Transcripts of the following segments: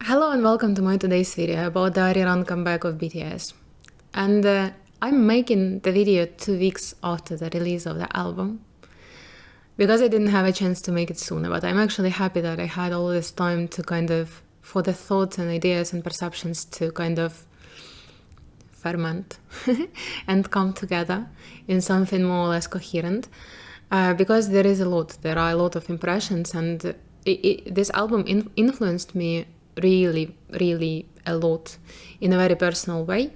Hello and welcome to my today's video about the ARIRANG comeback of BTS. And I'm making the video 2 weeks after the release of the album because I didn't have a chance to make it sooner, but I'm actually happy that I had all this time to for the thoughts and ideas and perceptions to ferment and come together in something more or less coherent, because there are a lot of impressions, and this album influenced me really a lot in a very personal way,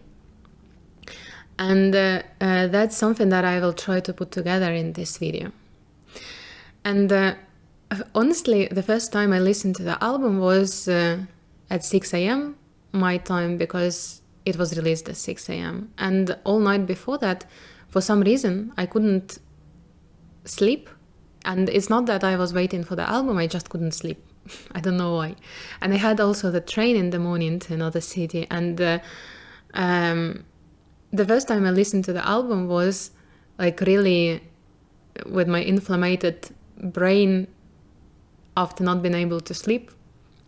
and that's something that I will try to put together in this video. And honestly, the first time I listened to the album was at 6 a.m. my time, because it was released at 6 a.m. and all night before that, for some reason, I couldn't sleep. And it's not that I was waiting for the album, I just couldn't sleep. I don't know why. And I had also the train in the morning to another city, and the first time I listened to the album was like really with my inflamed brain after not being able to sleep,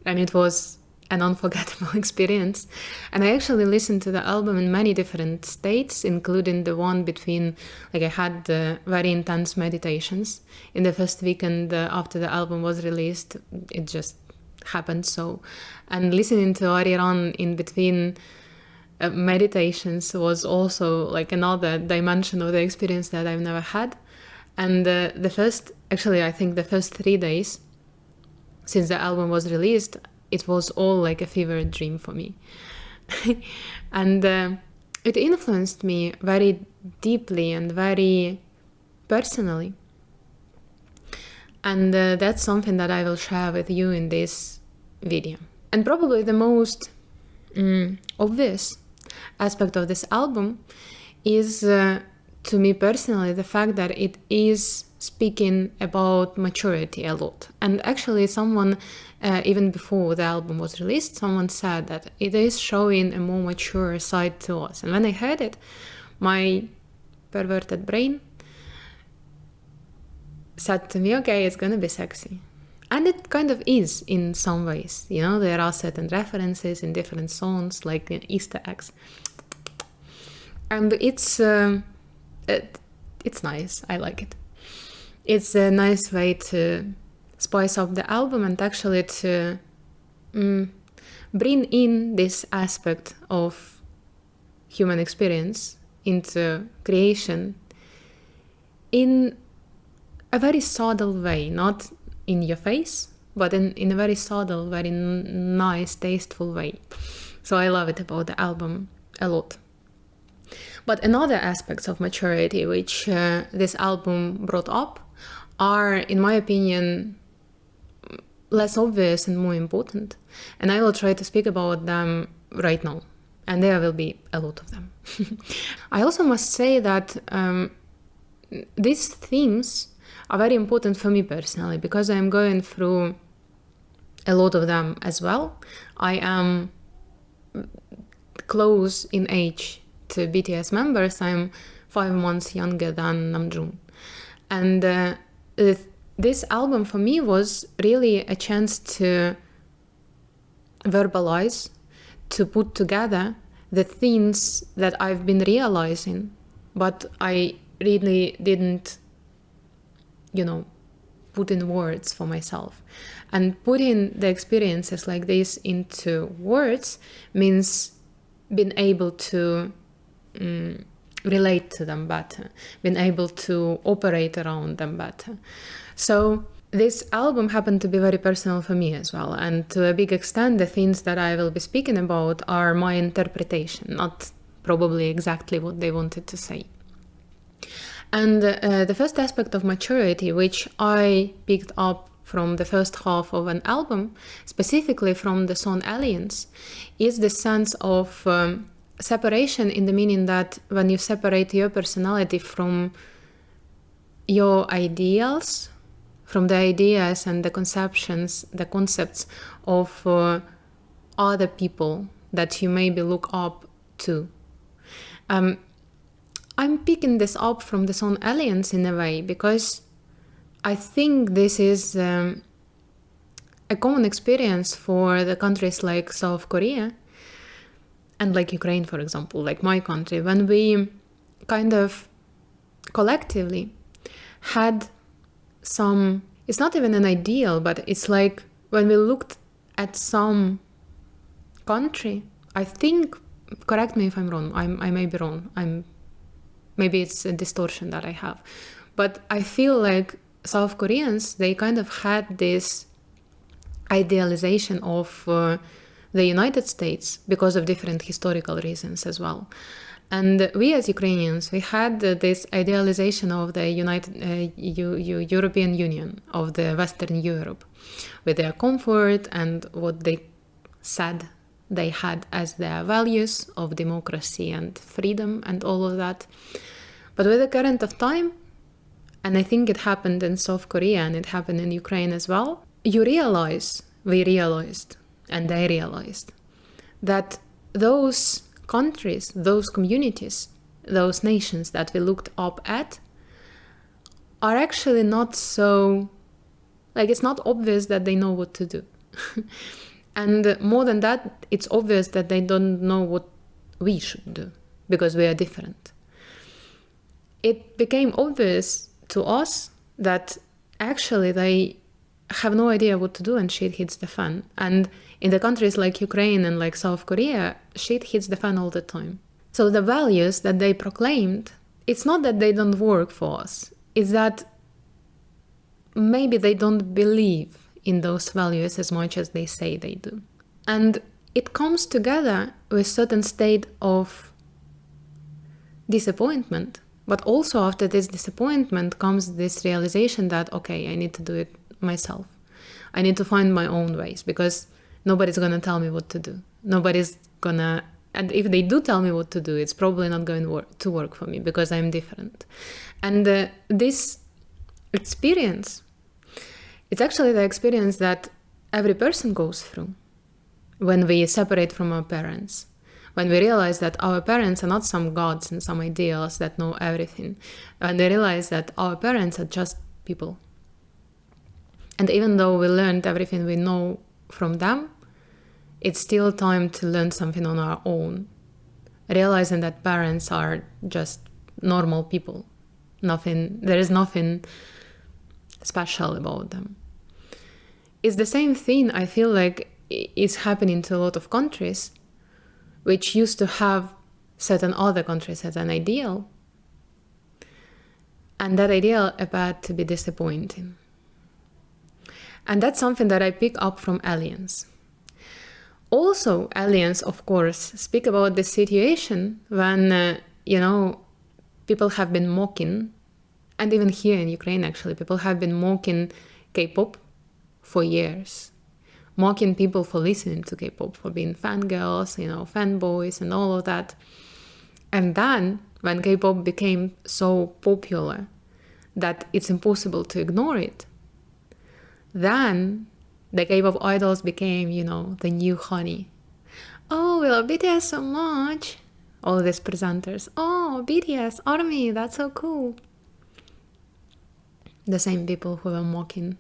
and it was an unforgettable experience. And I actually listened to the album in many different states, including the one between, like I had very intense meditations in the first weekend after the album was released. It just happened so. And listening to ARIRANG in between meditations was also like another dimension of the experience that I've never had. And I think the first 3 days since the album was released, it was all like a fever dream for me. And it influenced me very deeply and very personally. And that's something that I will share with you in this video. And probably the most obvious aspect of this album is, to me personally, the fact that it is speaking about maturity a lot. And actually someone, even before the album was released, someone said that it is showing a more mature side to us. And when I heard it, my perverted brain said to me, okay, it's gonna be sexy. And it kind of is in some ways. You know, there are certain references in different songs, like Easter eggs. And it's nice. I like it. It's a nice way to spice up the album and actually to bring in this aspect of human experience into creation in a very subtle way, not in your face, but in a very subtle, very nice, tasteful way. So I love it about the album a lot. But another aspects of maturity which this album brought up are, in my opinion, less obvious and more important. And I will try to speak about them right now. And there will be a lot of them. I also must say that these themes are very important for me personally, because I am going through a lot of them as well. I am close in age to BTS members. I'm 5 months younger than Namjoon. And this album for me was really a chance to verbalize, to put together the things that I've been realizing, but I really didn't, put in words for myself. And putting the experiences like this into words means being able to relate to them better, being able to operate around them better. So this album happened to be very personal for me as well, and to a big extent the things that I will be speaking about are my interpretation, not probably exactly what they wanted to say. And the first aspect of maturity, which I picked up from the first half of an album, specifically from the song Aliens, is the sense of separation, in the meaning that when you separate your personality from your ideals, from the ideas and the concepts of other people that you maybe look up to. I'm picking this up from the song Aliens in a way, because I think this is a a common experience for the countries like South Korea and like Ukraine, for example, like my country, when we kind of collectively had some, it's not even an ideal, but it's like when we looked at some country, I think, correct me if I'm wrong, I may be wrong, maybe it's a distortion that I have, but I feel like South Koreans, they kind of had this idealization of the United States because of different historical reasons as well. And we as Ukrainians, we had this idealization of the European Union, of the Western Europe, with their comfort and what they said they had as their values of democracy and freedom and all of that. But with the current of time, and I think it happened in South Korea and it happened in Ukraine as well, we realized, and they realized that those countries, those communities, those nations that we looked up at are actually not so, like, it's not obvious that they know what to do. And more than that, it's obvious that they don't know what we should do because we are different. It became obvious to us that actually they have no idea what to do and shit hits the fan. And in the countries like Ukraine and like South Korea, shit hits the fan all the time. So the values that they proclaimed, it's not that they don't work for us, it's that maybe they don't believe in those values as much as they say they do. And it comes together with certain state of disappointment. But also after this disappointment comes this realization that, okay, I need to do it myself. I need to find my own ways because nobody's going to tell me what to do. Nobody's going to, and if they do tell me what to do, it's probably not going to work for me because I'm different. And this experience, it's actually the experience that every person goes through when we separate from our parents. When we realize that our parents are not some gods and some ideals that know everything. When we realize that our parents are just people. And even though we learned everything we know from them, it's still time to learn something on our own. Realizing that parents are just normal people. There is nothing special about them. It's the same thing, I feel like, is happening to a lot of countries which used to have certain other countries as an ideal. And that ideal appeared to be disappointing. And that's something that I pick up from aliens. Also, aliens, of course, speak about the situation when, people have been mocking, and even here in Ukraine, actually, people have been mocking K-pop for years. Mocking people for listening to K-pop, for being fangirls, fanboys and all of that. And then, when K-pop became so popular that it's impossible to ignore it, then the K-pop idols became, the new honey. Oh, we love BTS so much. All these presenters. Oh, BTS, ARMY, that's so cool. The same people who were mocking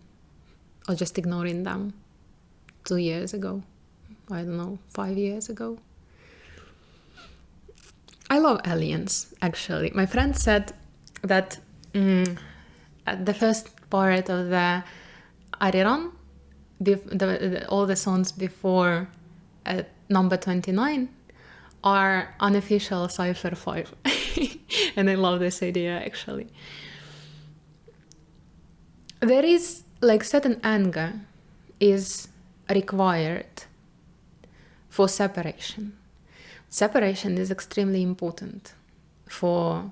or just ignoring them 2 years ago, 5 years ago. I love aliens, actually. My friend said that at the first part of the ARIRANG, all the songs before number 29 are unofficial Cypher 5. And I love this idea, actually. There is, certain anger is required for separation. Separation is extremely important for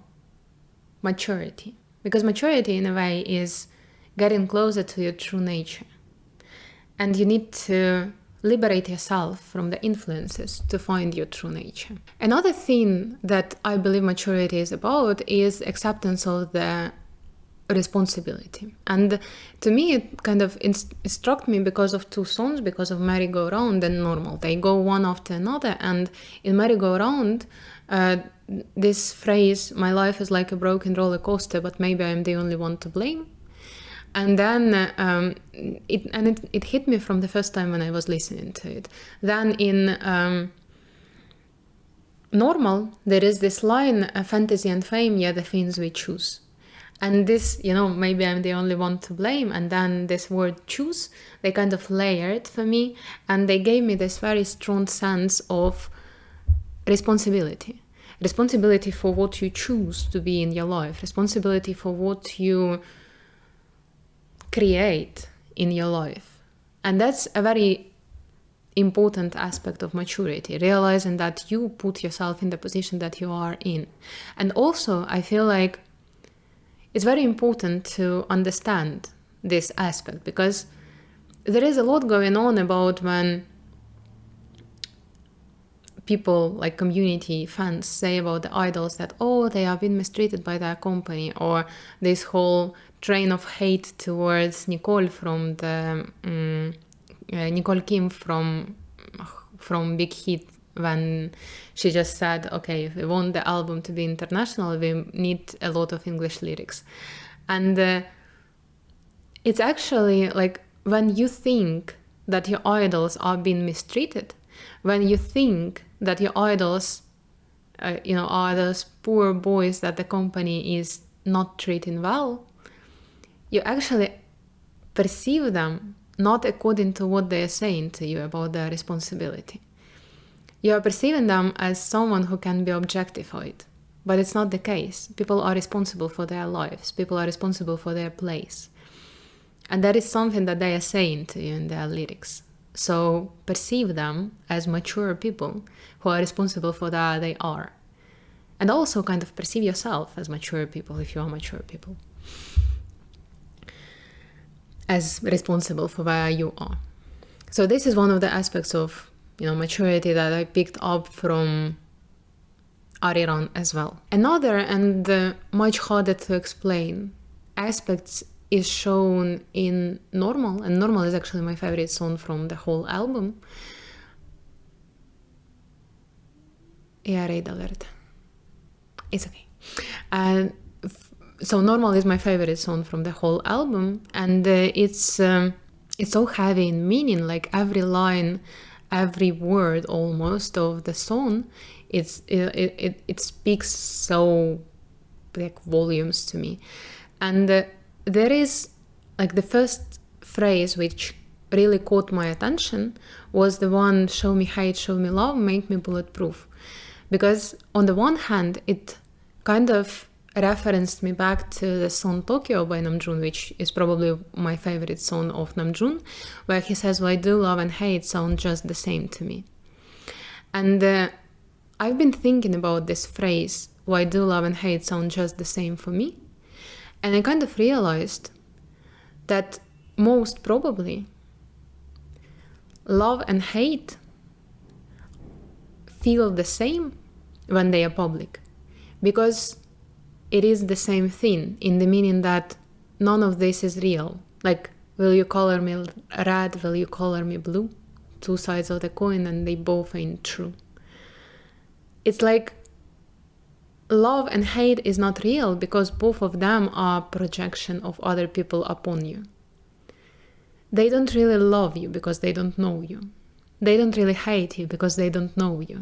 maturity, because maturity in a way is getting closer to your true nature, and you need to liberate yourself from the influences to find your true nature. Another thing that I believe maturity is about is acceptance of the responsibility. And to me, it kind of struck me because of two songs, because of Merry-Go-Round and Normal. They go one after another, and in Merry-Go-Round, this phrase, my life is like a broken roller coaster, but maybe I'm the only one to blame. And then it hit me from the first time when I was listening to it. Then in Normal, there is this line, fantasy and fame, yeah, the things we choose. And this, maybe I'm the only one to blame. And then this word choose, they kind of layered for me. And they gave me this very strong sense of responsibility. Responsibility for what you choose to be in your life. Responsibility for what you create in your life. And that's a very important aspect of maturity, realizing that you put yourself in the position that you are in. And also, I feel like it's very important to understand this aspect, because there is a lot going on about when people, like community fans, say about the idols that, oh, they have been mistreated by their company, or this whole train of hate towards Nicole from the Nicole Kim from Big Hit, when she just said, okay, if we want the album to be international, we need a lot of English lyrics. And it's actually like, when you think that your idols are being mistreated, when you think that your idols are those poor boys that the company is not treating well, you actually perceive them not according to what they are saying to you about their responsibility. You are perceiving them as someone who can be objectified, but it's not the case. People are responsible for their lives. People are responsible for their place. And that is something that they are saying to you in their lyrics. So perceive them as mature people who are responsible for that they are. And also kind of perceive yourself as mature people if you are mature people, as responsible for where you are. So this is one of the aspects of, maturity that I picked up from ARIRANG as well. Another and much harder to explain aspects is shown in Normal, and Normal is actually my favorite song from the whole album. Yeah, raid alert. It's okay. So Normal is my favorite song from the whole album, and it's so heavy in meaning. Like every line, every word almost of the song, it speaks so like volumes to me. And there is like the first phrase which really caught my attention was the one, show me hate, show me love, make me bulletproof. Because on the one hand, it kind of referenced me back to the song Tokyo by Namjoon, which is probably my favorite song of Namjoon, where he says, why do love and hate sound just the same to me? And I've been thinking about this phrase, why do love and hate sound just the same for me? And I kind of realized that most probably love and hate feel the same when they are public, because it is the same thing, in the meaning that none of this is real. Like, will you color me red, will you color me blue? Two sides of the coin, and they both ain't true. It's like love and hate is not real because both of them are projection of other people upon you. They don't really love you because they don't know you. They don't really hate you because they don't know you.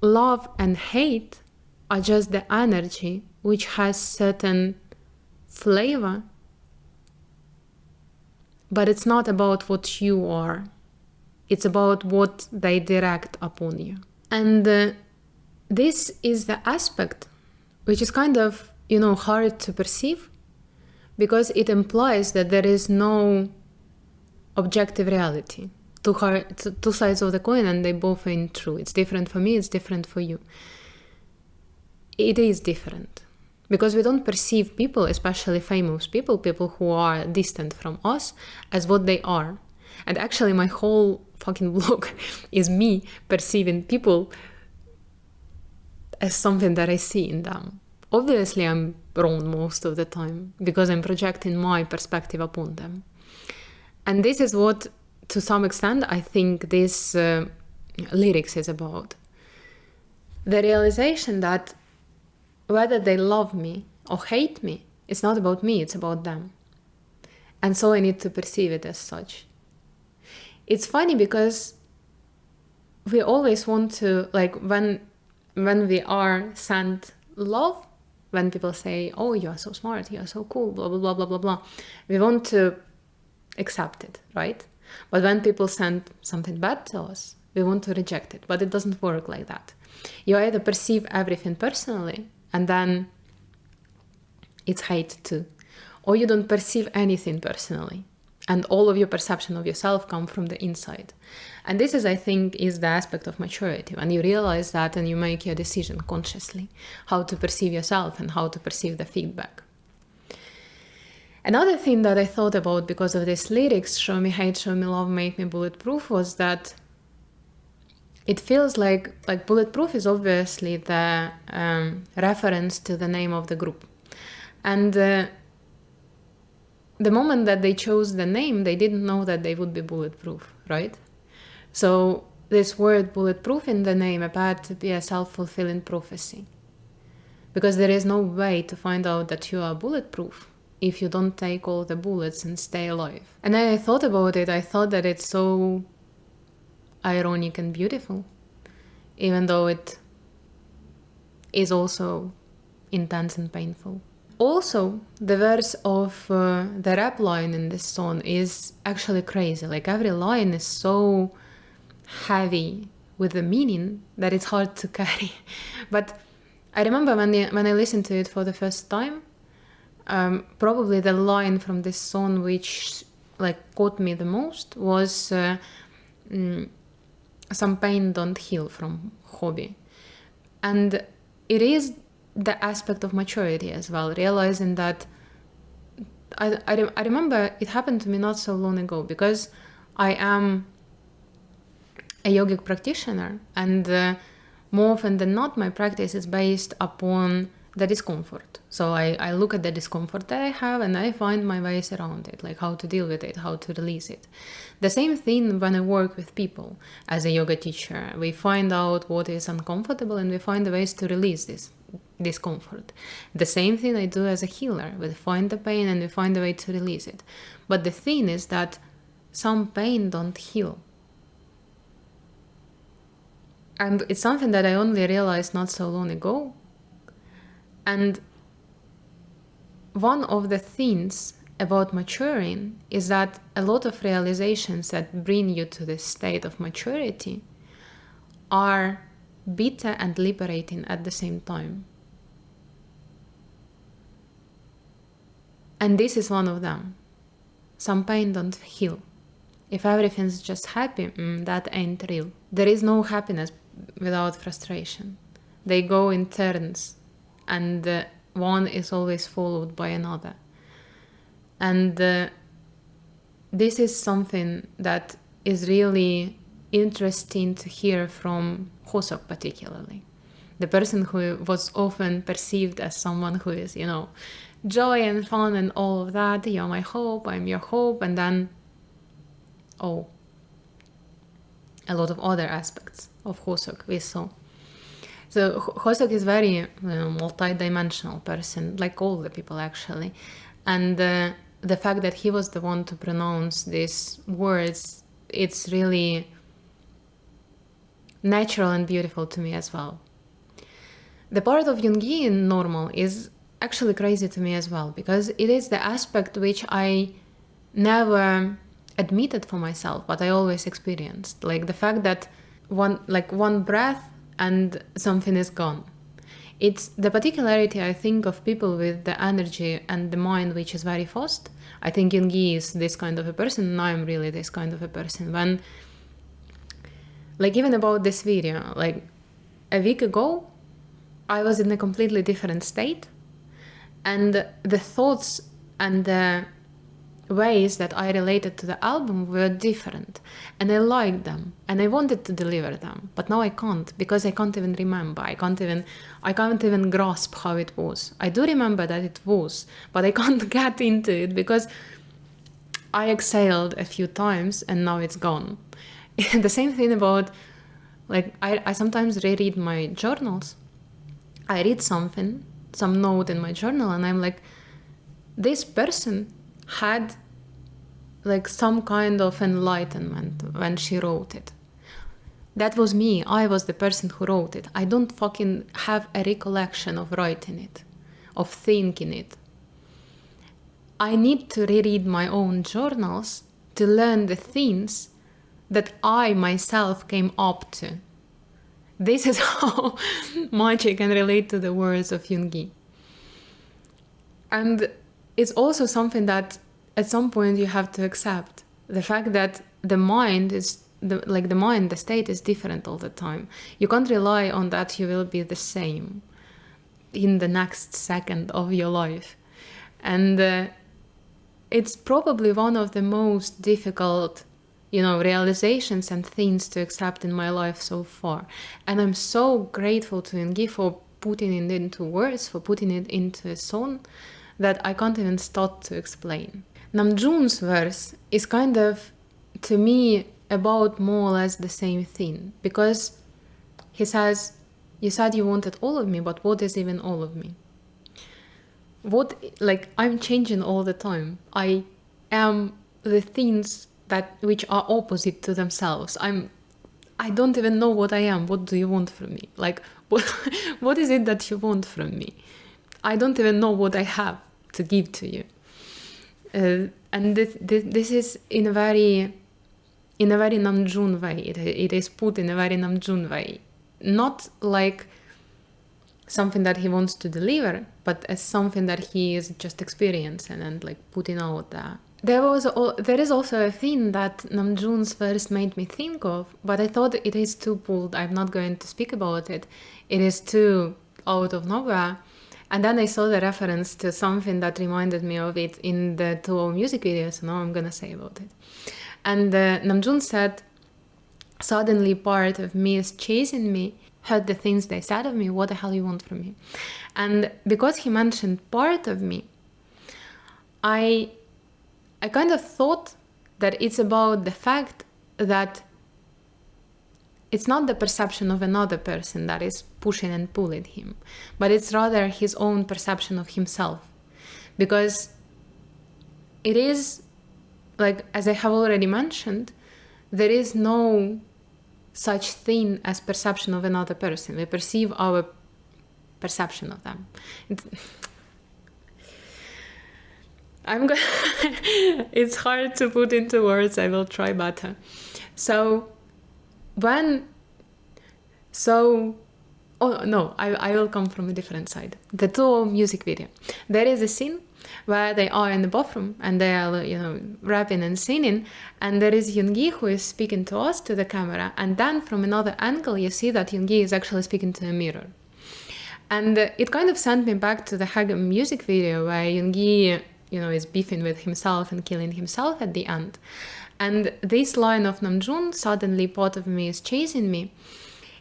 Love and hate are just the energy which has certain flavor, but it's not about what you are. It's about what they direct upon you. And this is the aspect which is kind of, hard to perceive, because it implies that there is no objective reality. Two sides of the coin, and they both ain't true. It's different for me, it's different for you. It is different because we don't perceive people, especially famous people who are distant from us, as what they are. And actually my whole fucking blog is me perceiving people as something that I see in them. Obviously I'm wrong most of the time because I'm projecting my perspective upon them. And this is what, to some extent, I think this lyrics is about. The realization that whether they love me or hate me, it's not about me, it's about them. And so I need to perceive it as such. It's funny because we always want to, like, when we are sent love, when people say, oh, you are so smart, you are so cool, blah, blah, blah, blah, blah, blah, we want to accept it, right? But when people send something bad to us, we want to reject it. But it doesn't work like that. You either perceive everything personally, and then it's hate too. Or you don't perceive anything personally, and all of your perception of yourself come from the inside. And this is, I think, is the aspect of maturity, when you realize that and you make your decision consciously, how to perceive yourself and how to perceive the feedback. Another thing that I thought about because of these lyrics, show me hate, show me love, make me bulletproof, was that it feels like bulletproof is obviously the reference to the name of the group. And the moment that they chose the name, they didn't know that they would be bulletproof, right? So this word bulletproof in the name appeared to be a self-fulfilling prophecy. Because there is no way to find out that you are bulletproof if you don't take all the bullets and stay alive. And then I thought about it, I thought that it's so ironic and beautiful, even though it is also intense and painful. Also, the verse of the rap line in this song is actually crazy. Like, every line is so heavy with the meaning that it's hard to carry. But I remember when I listened to it for the first time, probably the line from this song which caught me the most was some pain don't heal from Hobby. And it is the aspect of maturity as well, realizing that I remember it happened to me not so long ago, because I am a yogic practitioner, and more often than not my practice is based upon the discomfort. So I look at the discomfort that I have and I find my ways around it, like how to deal with it, how to release it. The same thing when I work with people as a yoga teacher. We find out what is uncomfortable and we find the ways to release this discomfort. The same thing I do as a healer. We find the pain and we find a way to release it. But the thing is that some pain don't heal. And it's something that I only realized not so long ago. And one of the things about maturing is that a lot of realizations that bring you to this state of maturity are bitter and liberating at the same time. And this is one of them. Some pain don't heal. If everything's just happy, that ain't real. There is no happiness without frustration. They go in turns, and one is always followed by another. And this is something that is really interesting to hear from Hoseok particularly. The person who was often perceived as someone who is, joy and fun and all of that. You're my hope, I'm your hope. And then, a lot of other aspects of Hoseok we saw. So Hoseok is very multi-dimensional person, like all the people actually. And the fact that he was the one to pronounce these words, it's really natural and beautiful to me as well. The part of Yoongi in normal is actually crazy to me as well, because it is the aspect which I never admitted for myself, but I always experienced. Like the fact that one breath and something is gone. It's the particularity, I think, of people with the energy and the mind which is very fast. I think Yoongi is this kind of a person, and I'm really this kind of a person. When, even about this video, a week ago, I was in a completely different state, and the thoughts and the ways that I related to the album were different, and I liked them and I wanted to deliver them, but now I can't, because I can't even remember. I can't even grasp how it was. I do remember that it was, but I can't get into it because I exhaled a few times and now it's gone. The same thing about I sometimes reread my journals. I read some note in my journal and I'm like, this person had like some kind of enlightenment when she wrote it. That was me. I was the person who wrote it. I don't fucking have a recollection of writing it, of thinking it. I need to reread my own journals to learn the things that I myself came up to. This is how much I can relate to the words of Yoongi. And it's also something that at some point you have to accept. The fact that the mind is, the state is different all the time. You can't rely on that you will be the same in the next second of your life. And it's probably one of the most difficult, realizations and things to accept in my life so far. And I'm so grateful to Yoongi for putting it into words, for putting it into a song that I can't even start to explain. Namjoon's verse is kind of, to me, about more or less the same thing, because he says, you said you wanted all of me, but what is even all of me? I'm changing all the time. I am the things which are opposite to themselves. I don't even know what I am. What do you want from me? What is it that you want from me? I don't even know what I have to give to you. And this is in a very Namjoon way. It is put in a very Namjoon way. Not like something that he wants to deliver, but as something that he is just experiencing and putting out there. There is also a thing that Namjoon's verse made me think of, but I thought it is too bold. I'm not going to speak about it. It is too out of nowhere. And then I saw the reference to something that reminded me of it in the 2 music video, so now I'm gonna say about it. And Namjoon said, suddenly part of me is chasing me, heard the things they said of me, what the hell you want from me? And because he mentioned part of me, I kind of thought that it's about the fact that it's not the perception of another person that is pushing and pulling him, but it's rather his own perception of himself. Because it is, as I have already mentioned, there is no such thing as perception of another person. We perceive our perception of them. It's hard to put into words. I will try better. I will come from a different side. The 2 music video. There is a scene where they are in the bathroom and they are, rapping and singing, and there is Yoongi who is speaking to us, to the camera, and then from another angle you see that Yoongi is actually speaking to a mirror. And it kind of sent me back to the Hagam music video where Yoongi, is beefing with himself and killing himself at the end. And this line of Namjoon, suddenly part of me is chasing me,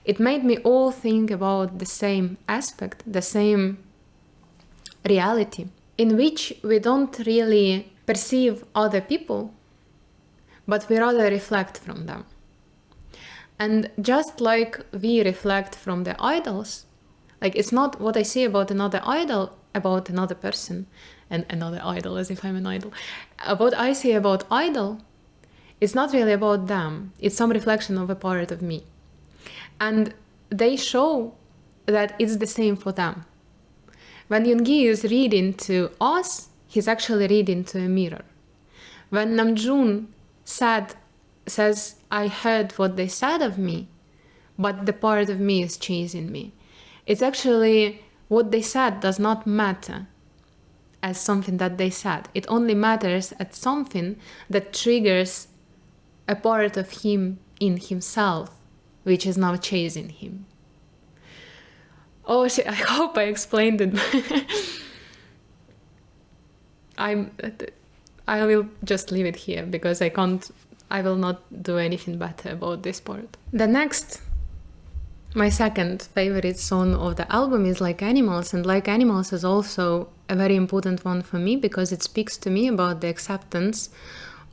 it made me all think about the same aspect, the same reality, in which we don't really perceive other people, but we rather reflect from them. And just like we reflect from the idols, it's not what I see about another idol, about another person, and another idol, as if I'm an idol. What I see about idol, it's not really about them. It's some reflection of a part of me. And they show that it's the same for them. When Yoongi is reading to us, he's actually reading to a mirror. When Namjoon says, I heard what they said of me, but the part of me is chasing me. It's actually what they said does not matter as something that they said. It only matters as something that triggers a part of him in himself, which is now chasing him. Oh shit, I hope I explained it. I will just leave it here because I will not do anything better about this part. My second favorite song of the album is Like Animals, and Like Animals is also a very important one for me because it speaks to me about the acceptance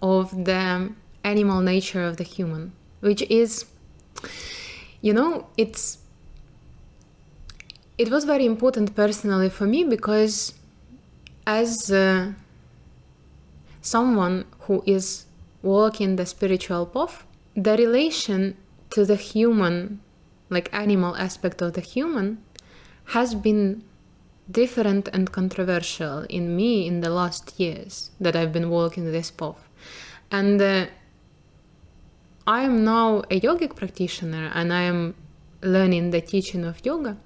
of the animal nature of the human, which is, it was very important personally for me because as someone who is walking the spiritual path, the relation to the human, like animal aspect of the human, has been different and controversial in me in the last years that I've been walking this path. And I am now a yogic practitioner and I am learning the teaching of yoga.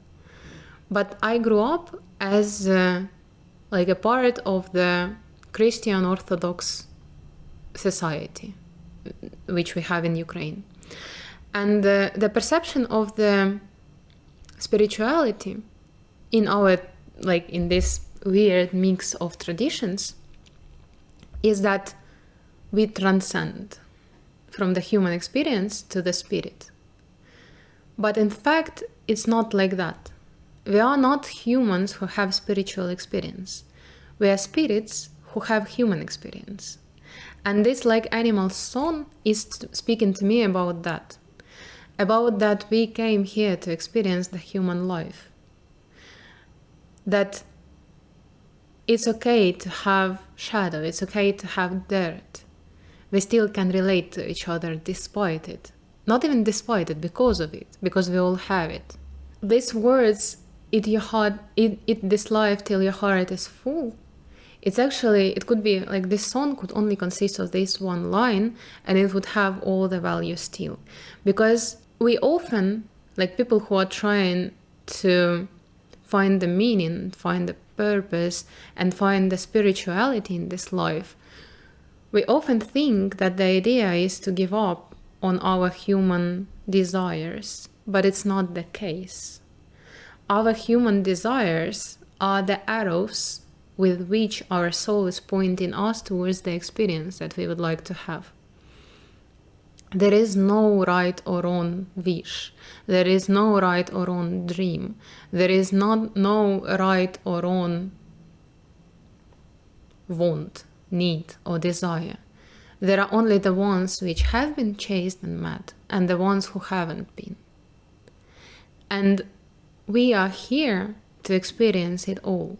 But I grew up as like a part of the Christian Orthodox society, which we have in Ukraine. And the perception of the spirituality in our, like in this weird mix of traditions, is that we transcend from the human experience to the spirit. But in fact, it's not like that. We are not humans who have spiritual experience. We are spirits who have human experience. And this like animal song is speaking to me about that we came here to experience the human life. That it's okay to have shadow, it's okay to have dirt. We still can relate to each other despite it. Not even despite it, because of it, because we all have it. These words, eat this life till your heart is full. It's actually, it could be like this song could only consist of this one line and it would have all the value still. Because we often, like people who are trying to find the meaning, find the purpose, and find the spirituality in this life, we often think that the idea is to give up on our human desires, but it's not the case. Our human desires are the arrows with which our soul is pointing us towards the experience that we would like to have. There is no right or wrong wish. There is no right or wrong dream. There is no right or wrong want, need, or desire. There are only the ones which have been chased and met, and the ones who haven't been. And we are here to experience it all,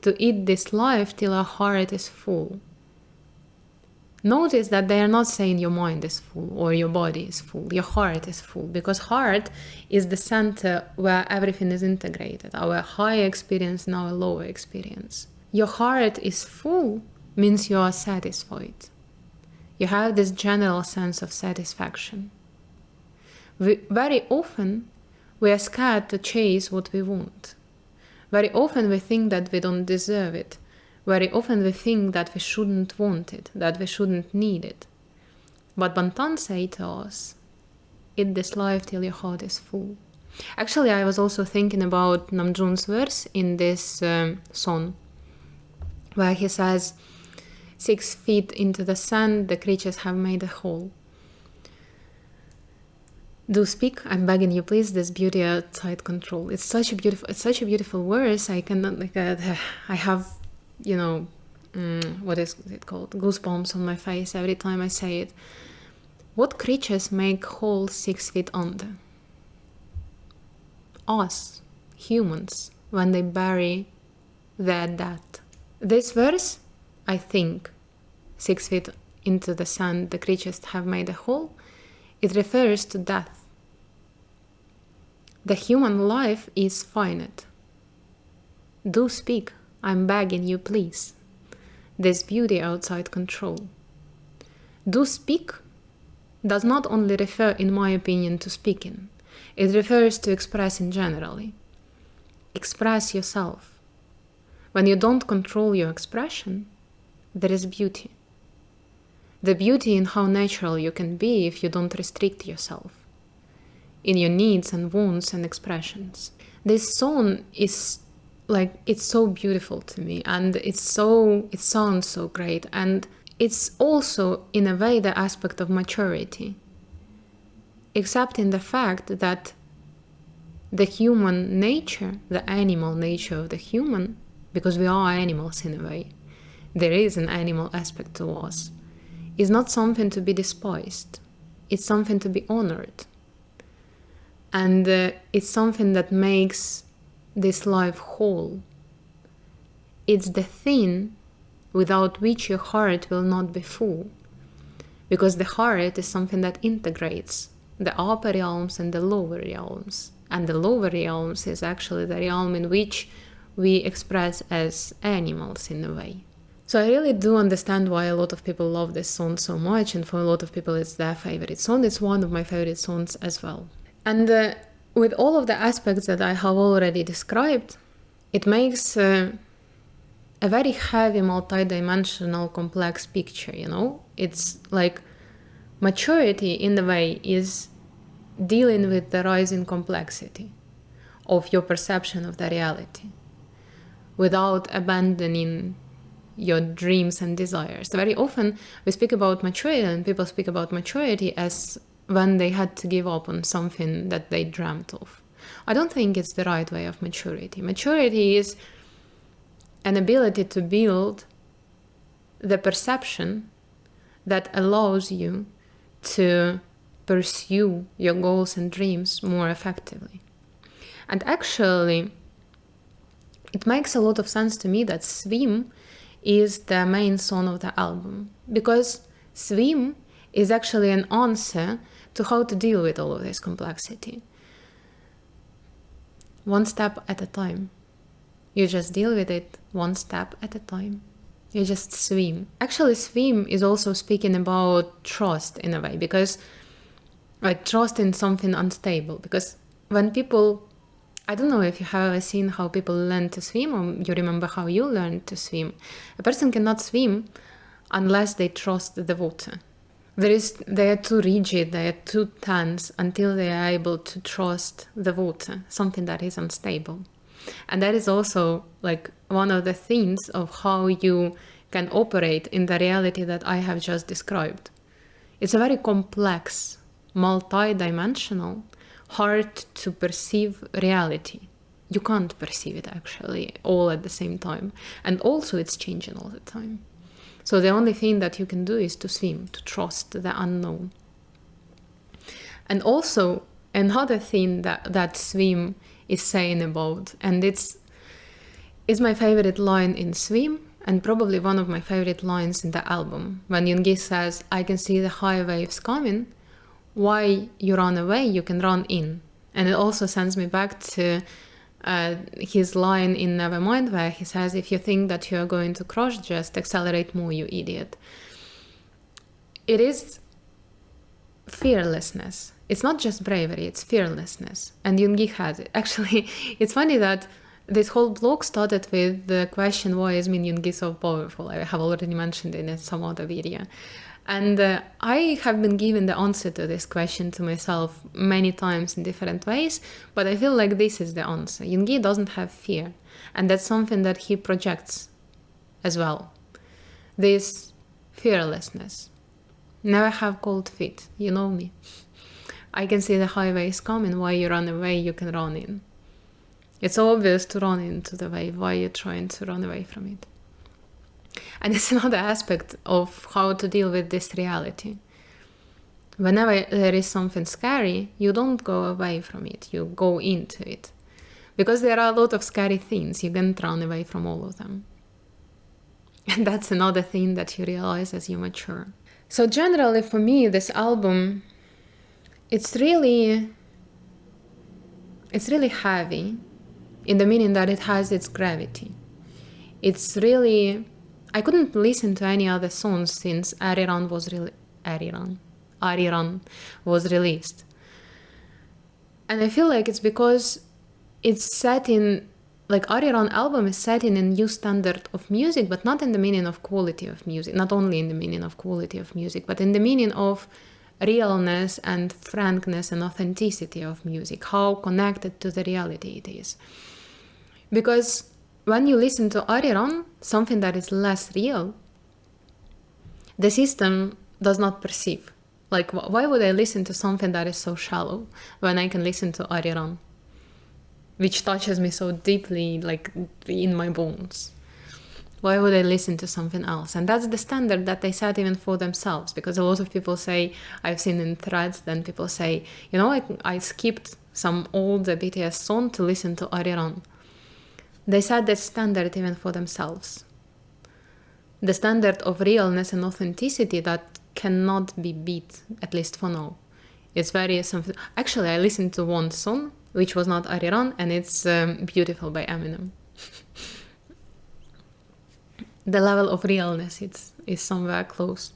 to eat this life till our heart is full. Notice that they are not saying your mind is full or your body is full, your heart is full, because heart is the center where everything is integrated, our higher experience and our lower experience. Your heart is full means you are satisfied. You have this general sense of satisfaction. Very often, we are scared to chase what we want. Very often we think that we don't deserve it. Very often we think that we shouldn't want it, that we shouldn't need it. But Bantan say to us, eat this life till your heart is full. Actually, I was also thinking about Namjoon's verse in this song, where he says, 6 feet into the sand, the creatures have made a hole. Do speak, I'm begging you, please, this beauty outside control. It's such a beautiful verse. I cannot, I have, what is it called? Goosebumps on my face every time I say it. What creatures make holes 6 feet under? Us, humans, when they bury their dead. This verse, I think, 6 feet into the sand, the creatures have made a hole. It refers to death. The human life is finite. Do speak, I'm begging you, please. This beauty outside control. Do speak does not only refer, in my opinion, to speaking. It refers to expressing generally. Express yourself. When you don't control your expression, there is beauty. The beauty in how natural you can be if you don't restrict yourself in your needs and wants and expressions. This song is it's so beautiful to me, and it sounds so great, and it's also in a way the aspect of maturity, except in the fact that the human nature, the animal nature of the human, because we are animals in a way, there is an animal aspect to us, is not something to be despised. It's something to be honored. And it's something that makes this life whole. It's the thing without which your heart will not be full. Because the heart is something that integrates the upper realms and the lower realms. And the lower realms is actually the realm in which we express as animals in a way. So I really do understand why a lot of people love this song so much, and for a lot of people it's their favorite song. It's one of my favorite songs as well. And with all of the aspects that I have already described, it makes a very heavy, multi-dimensional, complex picture, you know? It's like maturity, in a way, is dealing with the rising complexity of your perception of the reality without abandoning your dreams and desires. Very often we speak about maturity, and people speak about maturity as when they had to give up on something that they dreamt of. I don't think it's the right way of maturity. Maturity is an ability to build the perception that allows you to pursue your goals and dreams more effectively. And actually, it makes a lot of sense to me that Swim is the main song of the album, because Swim is actually an answer to how to deal with all of this complexity. One step at a time. You just deal with it one step at a time. You just swim. Actually, Swim is also speaking about trust in a way, because like trust in something unstable. Because when people, I don't know if you have ever seen how people learn to swim, or you remember how you learned to swim. A person cannot swim unless they trust the water. They are too rigid, they are too tense until they are able to trust the water, something that is unstable. And that is also like one of the themes of how you can operate in the reality that I have just described. It's a very complex, multi-dimensional, hard to perceive reality. You can't perceive it actually all at the same time. And also it's changing all the time. So the only thing that you can do is to swim, to trust the unknown. And also another thing that Swim is saying about, and it's my favorite line in Swim, and probably one of my favorite lines in the album, when Yoongi says, "I can see the high waves coming. Why you run away, you can run in." And it also sends me back to his line in Nevermind, where he says, "If you think that you are going to crash, just accelerate more, you idiot." It is fearlessness. It's not just bravery, it's fearlessness. And Yoongi has it. Actually, it's funny that this whole blog started with the question, why is Min Yoongi so powerful? I have already mentioned it in some other video. And I have been given the answer to this question to myself many times in different ways, but I feel like this is the answer. Yoongi doesn't have fear, and that's something that he projects as well. This fearlessness. Never have cold feet, you know me. I can see the highway is coming, why you run away, you can run in. It's obvious to run into the wave, why you're trying to run away from it. And it's another aspect of how to deal with this reality. Whenever there is something scary, you don't go away from it, you go into it. Because there are a lot of scary things, you can't run away from all of them. And that's another thing that you realize as you mature. So generally for me, this album, it's really heavy, in the meaning that it has its gravity. It's really, I couldn't listen to any other songs since ARIRANG was released. And I feel like it's because it's set in, like ARIRANG album is set in a new standard of music, but not in the meaning of quality of music, not only in the meaning of quality of music, but in the meaning of realness and frankness and authenticity of music, how connected to the reality it is. Because when you listen to ARIRANG, something that is less real, the system does not perceive. Like, why would I listen to something that is so shallow when I can listen to ARIRANG, which touches me so deeply, like in my bones? Why would I listen to something else? And that's the standard that they set even for themselves, because a lot of people say, I've seen in threads, then people say, you know, I skipped some old BTS song to listen to ARIRANG. They set that standard even for themselves. the standard of realness and authenticity that cannot be beat, at least for now. It's very something. Actually, I listened to one song, which was not ARIRANG, and it's Beautiful by Eminem. The level of realness is somewhere close.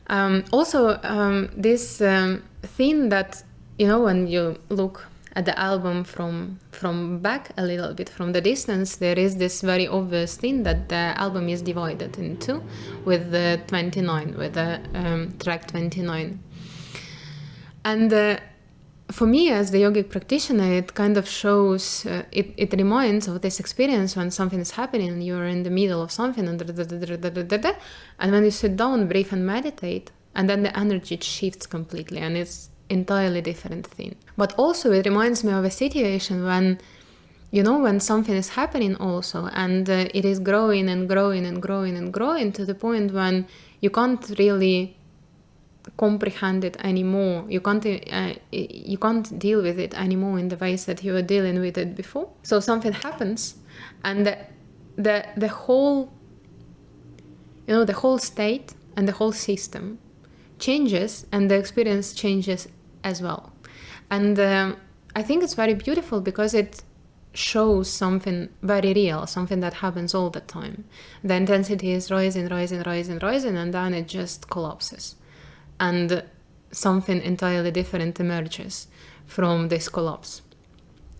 This thing that, when you look at the album from back a little bit, from the distance, there is this very obvious thing that the album is divided into with the 29, with the track 29. And for me, as the yogic practitioner, it kind of shows, it reminds of this experience when something is happening and you're in the middle of something, and when you sit down, breathe and meditate, and then the energy shifts completely, and it's entirely different thing. But also it reminds me of a situation when, when something is happening also, and it is growing and growing and growing and growing to the point when you can't really comprehend it anymore. You can't deal with it anymore in the ways that you were dealing with it before. So something happens, and the whole state and the whole system changes, and the experience changes as well. And I think it's very beautiful because it shows something very real, something that happens all the time. The intensity is rising, rising, rising, rising, and then it just collapses. And something entirely different emerges from this collapse.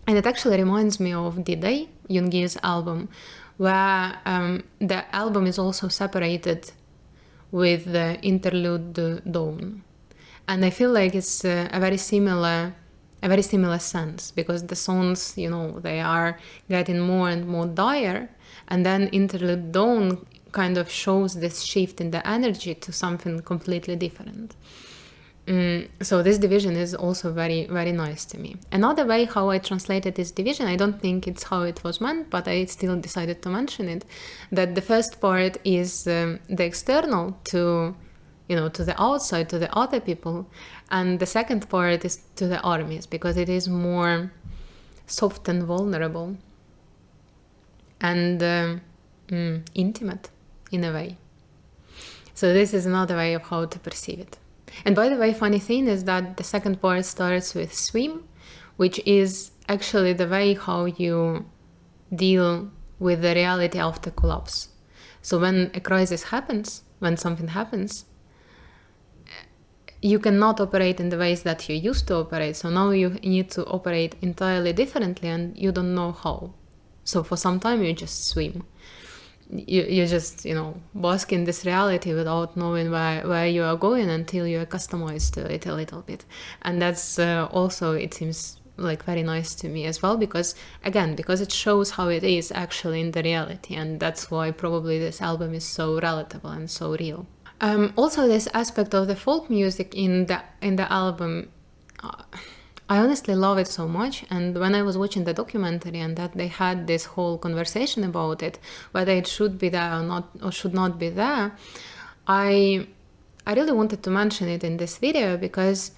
And it actually reminds me of D-Day, Yoongi's album, where the album is also separated with the interlude Dawn. And I feel like it's a very similar sense, because the songs, they are getting more and more dire, and then interlude Dawn kind of shows this shift in the energy to something completely different. So this division is also very, very nice to me. Another way how I translated this division, I don't think it's how it was meant, but I still decided to mention it, that the first part is the external to the outside, to the other people, and the second part is to the armies, because it is more soft and vulnerable and intimate in a way. So this is another way of how to perceive it. And by the way, funny thing is that the second part starts with swim, which is actually the way how you deal with the reality after collapse. So when a crisis happens, when something happens, you cannot operate in the ways that you used to operate. So now you need to operate entirely differently, and you don't know how. So for some time you just swim. You just, bask in this reality without knowing where you are going until you are customized to it a little bit. And that's also, it seems like very nice to me as well, because it shows how it is actually in the reality. And that's why probably this album is so relatable and so real. Also, this aspect of the folk music in the album, I honestly love it so much. And when I was watching the documentary and that they had this whole conversation about it, whether it should be there or not, or should not be there, I really wanted to mention it in this video, because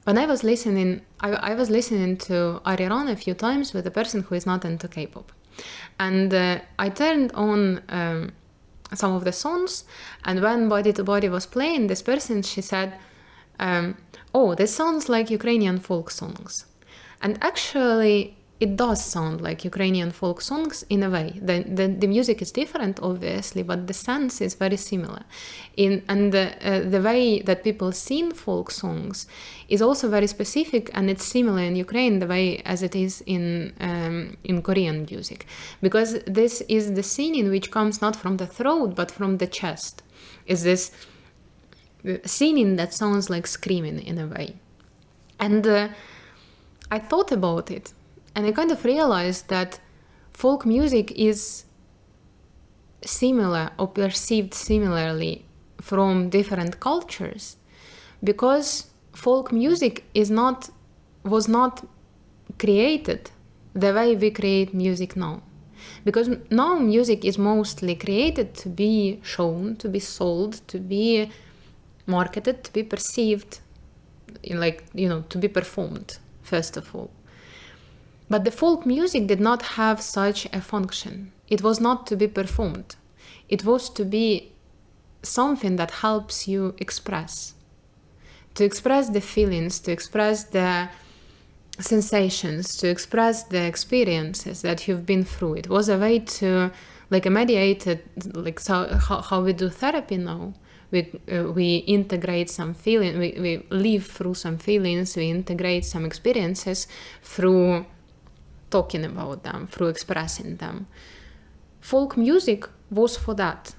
when I was listening, I was listening to ARIRANG a few times with a person who is not into K-pop. And I turned on some of the songs, and when Body to Body was playing, this person, she said, oh, this sounds like Ukrainian folk songs. And actually, it does sound like Ukrainian folk songs in a way. The music is different, obviously, but the sense is very similar. And the way that people sing folk songs is also very specific, and it's similar in Ukraine the way as it is in Korean music. Because this is the singing which comes not from the throat, but from the chest. Is this singing that sounds like screaming in a way. And I thought about it, and I kind of realized that folk music is similar or perceived similarly from different cultures, because folk music was not created the way we create music now. Because now music is mostly created to be shown, to be sold, to be marketed, to be perceived, to be performed, first of all. But the folk music did not have such a function. It was not to be performed. It was to be something that helps you express. To express the feelings, to express the sensations, to express the experiences that you've been through. It was a way to, like a mediated, like so how we do therapy now. We integrate some feeling, we live through some feelings, we integrate some experiences through talking about them, through expressing them. Folk music was for that.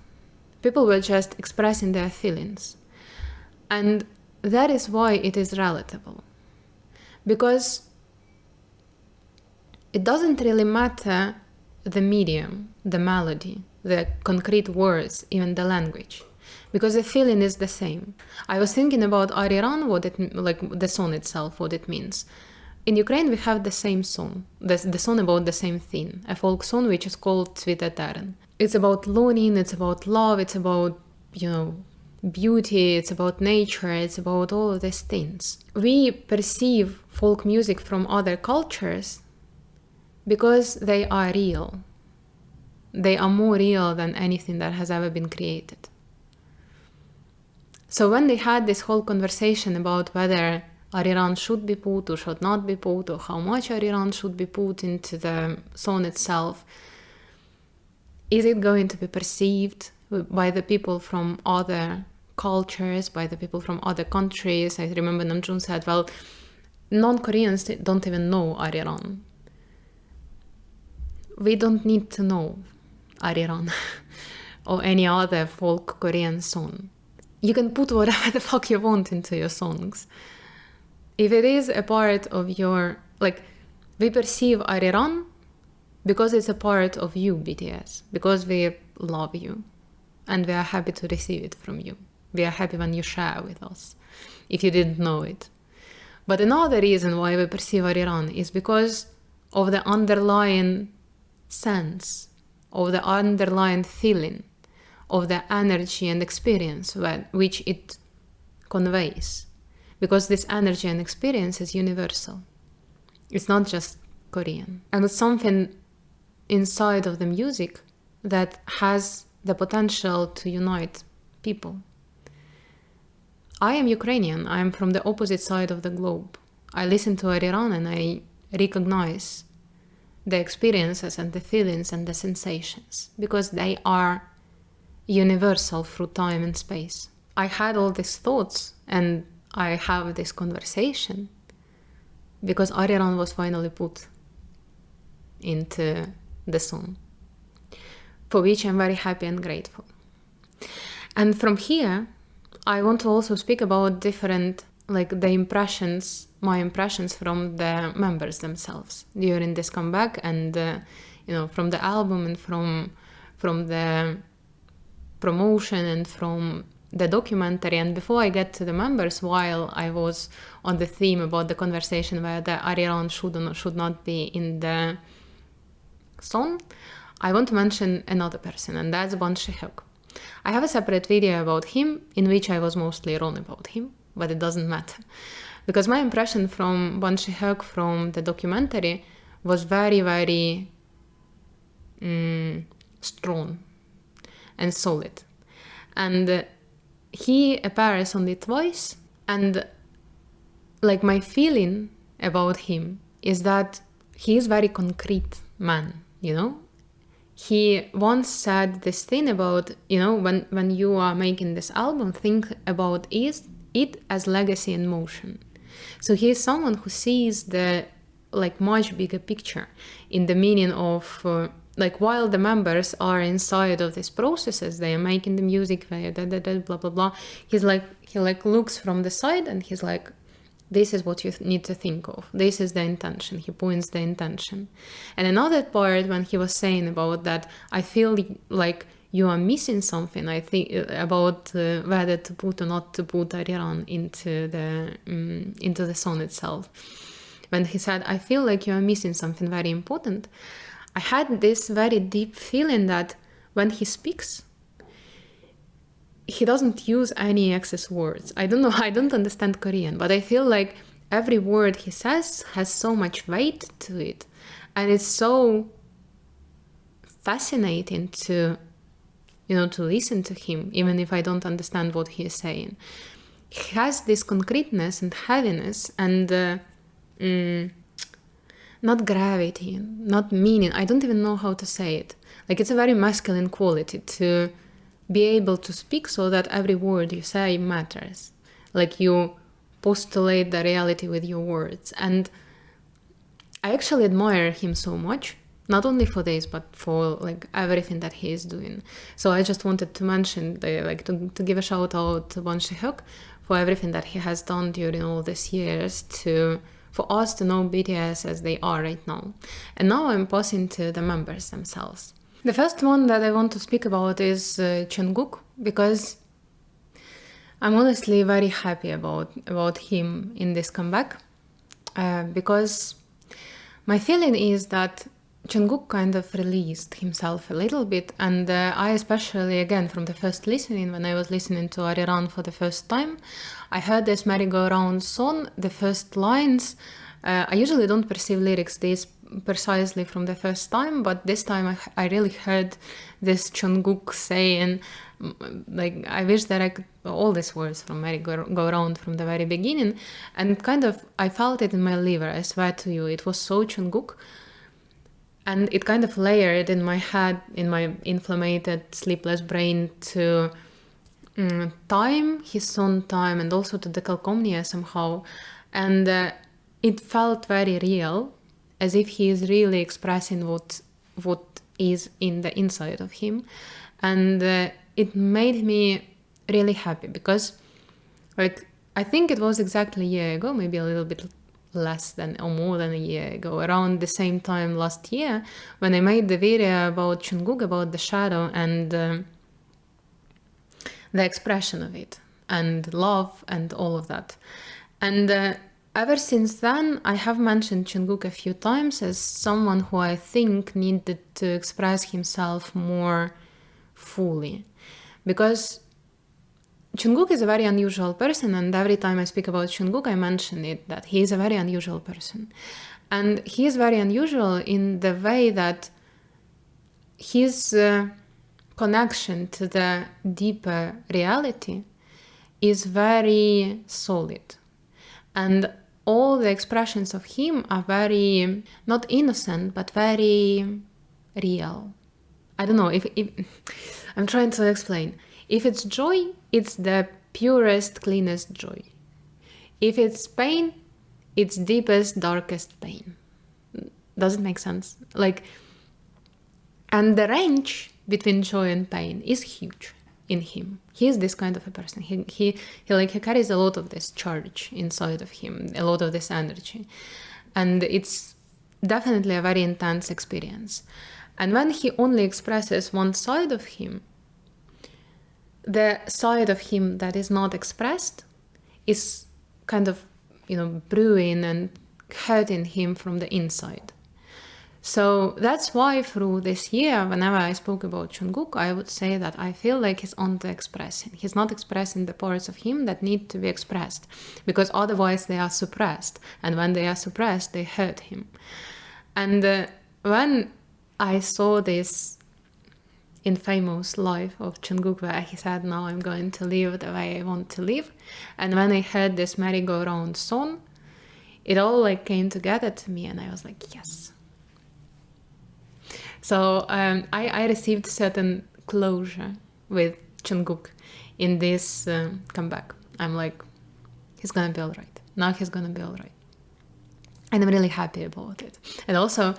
People were just expressing their feelings. And that is why it is relatable. Because it doesn't really matter the medium, the melody, the concrete words, even the language. Because the feeling is the same. I was thinking about ARIRANG, like the song itself, what it means. In Ukraine, we have the same song, the song about the same thing, a folk song which is called Цвіте. It's about longing, it's about love, it's about, beauty, it's about nature, it's about all of these things. We perceive folk music from other cultures because they are real. They are more real than anything that has ever been created. So when they had this whole conversation about whether ARIRANG should be put or should not be put, or how much ARIRANG should be put into the song itself, is it going to be perceived by the people from other cultures, by the people from other countries? I remember Namjoon said, well, non-Koreans don't even know ARIRANG. We don't need to know ARIRANG or any other folk Korean song. You can put whatever the fuck you want into your songs. If it is a part of your, we perceive ARIRANG because it's a part of you, BTS, because we love you and we are happy to receive it from you. We are happy when you share with us, if you didn't know it. But another reason why we perceive ARIRANG is because of the underlying sense, of the underlying feeling, of the energy and experience which it conveys. Because this energy and experience is universal. It's not just Korean. And it's something inside of the music that has the potential to unite people. I am Ukrainian. I am from the opposite side of the globe. I listen to ARIRANG and I recognize the experiences and the feelings and the sensations because they are universal through time and space. I had all these thoughts and I have this conversation because ARIRANG was finally put into the song, for which I'm very happy and grateful. And from here, I want to also speak about different, my impressions from the members themselves during this comeback and, from the album and from the promotion and from the documentary. And before I get to the members, while I was on the theme about the conversation whether ARIRANG should or should not be in the song, I want to mention another person, and that's Seokjin. I have a separate video about him in which I was mostly wrong about him, but it doesn't matter. Because my impression from Seokjin from the documentary was very, very strong and solid. And he appears only twice, and my feeling about him is that he is very concrete man, He once said this thing about, when you are making this album, think about it as legacy in motion. So he is someone who sees the much bigger picture in the meaning of while the members are inside of these processes, they are making the music, blah blah blah. He looks from the side and he's like, this is what you need to think of. This is the intention. He points the intention. And another part when he was saying about that, I feel like you are missing something. I think about whether to put or not to put ARIRANG into the song itself. When he said, I feel like you are missing something very important, I had this very deep feeling that when he speaks, he doesn't use any excess words. I don't know, I don't understand Korean, but I feel like every word he says has so much weight to it. And it's so fascinating to, to listen to him, even if I don't understand what he is saying. He has this concreteness and heaviness and not gravity, not meaning. I don't even know how to say it. Like, it's a very masculine quality to be able to speak so that every word you say matters. Like, you postulate the reality with your words. And I actually admire him so much, not only for this, but for like everything that he is doing. So I just wanted to mention, to give a shout out to Seokjin for everything that he has done during all these years for us to know BTS as they are right now. And now I'm passing to the members themselves. The first one that I want to speak about is Jungkook, because I'm honestly very happy about him in this comeback, because my feeling is that Jungkook kind of released himself a little bit, and I especially, again, from the first listening, when I was listening to ARIRANG for the first time, I heard this merry-go-round song, the first lines. I usually don't perceive lyrics this precisely from the first time, but this time I really heard this Jungkook saying, like, I wish that I could, all these words from merry-go-round from the very beginning, and kind of, I felt it in my liver, I swear to you, it was so Jungkook. And it kind of layered in my head, in my inflamed, sleepless brain, to time, his song Time, and also to the calcomnia somehow. And it felt very real, as if he is really expressing what is in the inside of him. And it made me really happy, because like, I think it was exactly a year ago, maybe a little bit less than or more than a year ago, around the same time last year, when I made the video about Jungkook, about the shadow and the expression of it, and love and all of that. And ever since then, I have mentioned Jungkook a few times as someone who I think needed to express himself more fully, because Jungkook is a very unusual person, and every time I speak about Jungkook, I mention it, that he is a very unusual person. And he is very unusual in the way that his connection to the deeper reality is very solid. And all the expressions of him are very, not innocent, but very real. I don't know, if I'm trying to explain. If it's joy, it's the purest, cleanest joy. If it's pain, it's deepest, darkest pain. Does it make sense? Like, and the range between joy and pain is huge in him. He is this kind of a person. He carries a lot of this charge inside of him, a lot of this energy. And it's definitely a very intense experience. And when he only expresses one side of him, the side of him that is not expressed is kind of, brewing and hurting him from the inside. So that's why through this year, whenever I spoke about Jungkook, I would say that I feel like he's expressing. He's not expressing the parts of him that need to be expressed, because otherwise they are suppressed. And when they are suppressed, they hurt him. And when I saw this infamous life of Jungkook, where he said, now I'm going to live the way I want to live, and when I heard this merry-go-round song, it all came together to me, and I was like, yes. So I received certain closure with Jungkook in this comeback. I'm like, he's gonna be all right. Now he's gonna be all right. And I'm really happy about it. And also,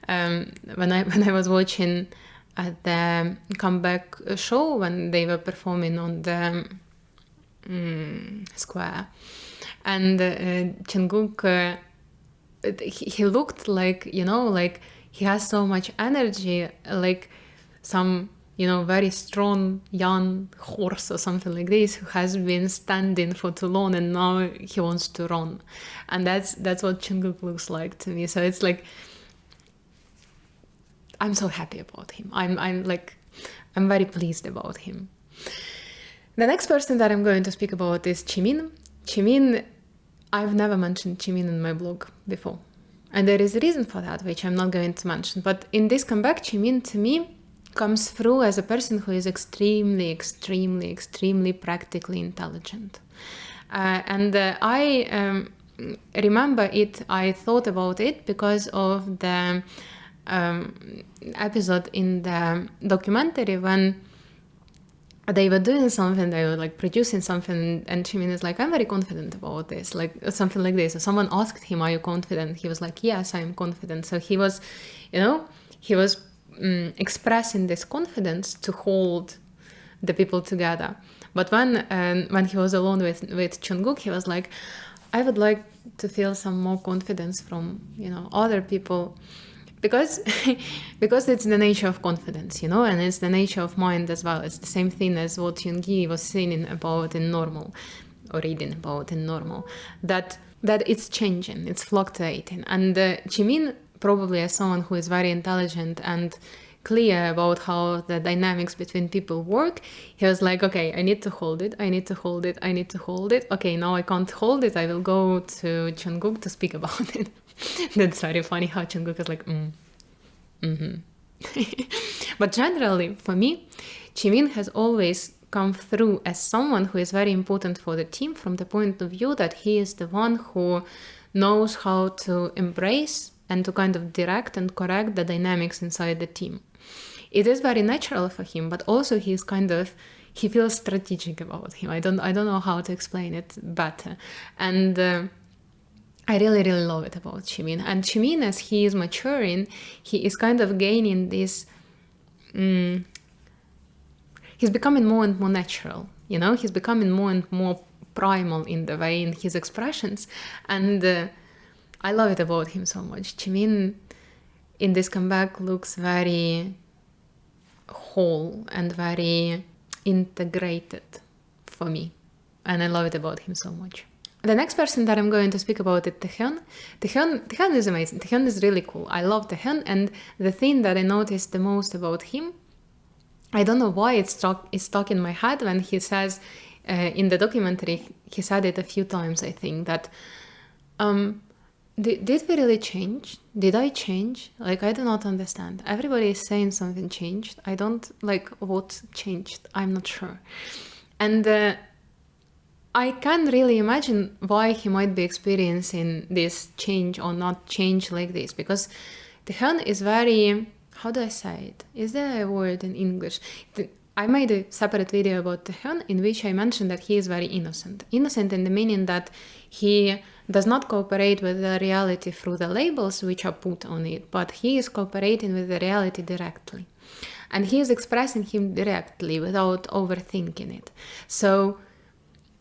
when I was watching at the comeback show, when they were performing on the square, and Jungkook, he looked like, he has so much energy, like some, very strong young horse or something like this, who has been standing for too long and now he wants to run. And that's what Jungkook looks like to me. So it's like, I'm so happy about him. I'm very pleased about him. The next person that I'm going to speak about is Jimin. Jimin, I've never mentioned Jimin in my blog before. And there is a reason for that, which I'm not going to mention. But in this comeback, Jimin, to me, comes through as a person who is extremely, extremely, extremely practically intelligent. I remember it, I thought about it because of the episode in the documentary when they were doing something, they were like producing something, and Jimin is like, I'm very confident about this, like something like this. So someone asked him, are you confident? He was like, yes, I'm confident. So he was, expressing this confidence to hold the people together. But when he was alone with Jungkook, he was like, I would like to feel some more confidence from, other people. Because it's the nature of confidence, and it's the nature of mind as well. It's the same thing as what Yoongi was saying about in Normal, or reading about in Normal, that it's changing, it's fluctuating. And Jimin, probably as someone who is very intelligent and clear about how the dynamics between people work, he was like, okay, I need to hold it, I need to hold it, I need to hold it. Okay, now I can't hold it, I will go to Jungkook to speak about it. That's very funny how Jungkook is like, But generally, for me, Jimin has always come through as someone who is very important for the team from the point of view that he is the one who knows how to embrace and to kind of direct and correct the dynamics inside the team. It is very natural for him, but also he feels strategic about him. I don't know how to explain it better. And I really, really love it about Jimin. And Jimin, as he is maturing, he is kind of gaining this... he's becoming more and more natural, He's becoming more and more primal in the way, in his expressions. And I love it about him so much. Jimin, in this comeback, looks very whole and very integrated for me. And I love it about him so much. The next person that I'm going to speak about is Taehung. Taehung is amazing. Taehung is really cool. I love Taehung, and the thing that I noticed the most about him, I don't know why it's stuck in my head when he says in the documentary, he said it a few times, I think, that did we really change? Did I change? Like, I do not understand. Everybody is saying something changed. I don't like what changed. I'm not sure. And I can't really imagine why he might be experiencing this change or not change like this, because Taehung is very, how do I say it? Is there a word in English? I made a separate video about Taehung in which I mentioned that he is very innocent. Innocent in the meaning that he does not cooperate with the reality through the labels which are put on it, but he is cooperating with the reality directly. And he is expressing him directly without overthinking it. So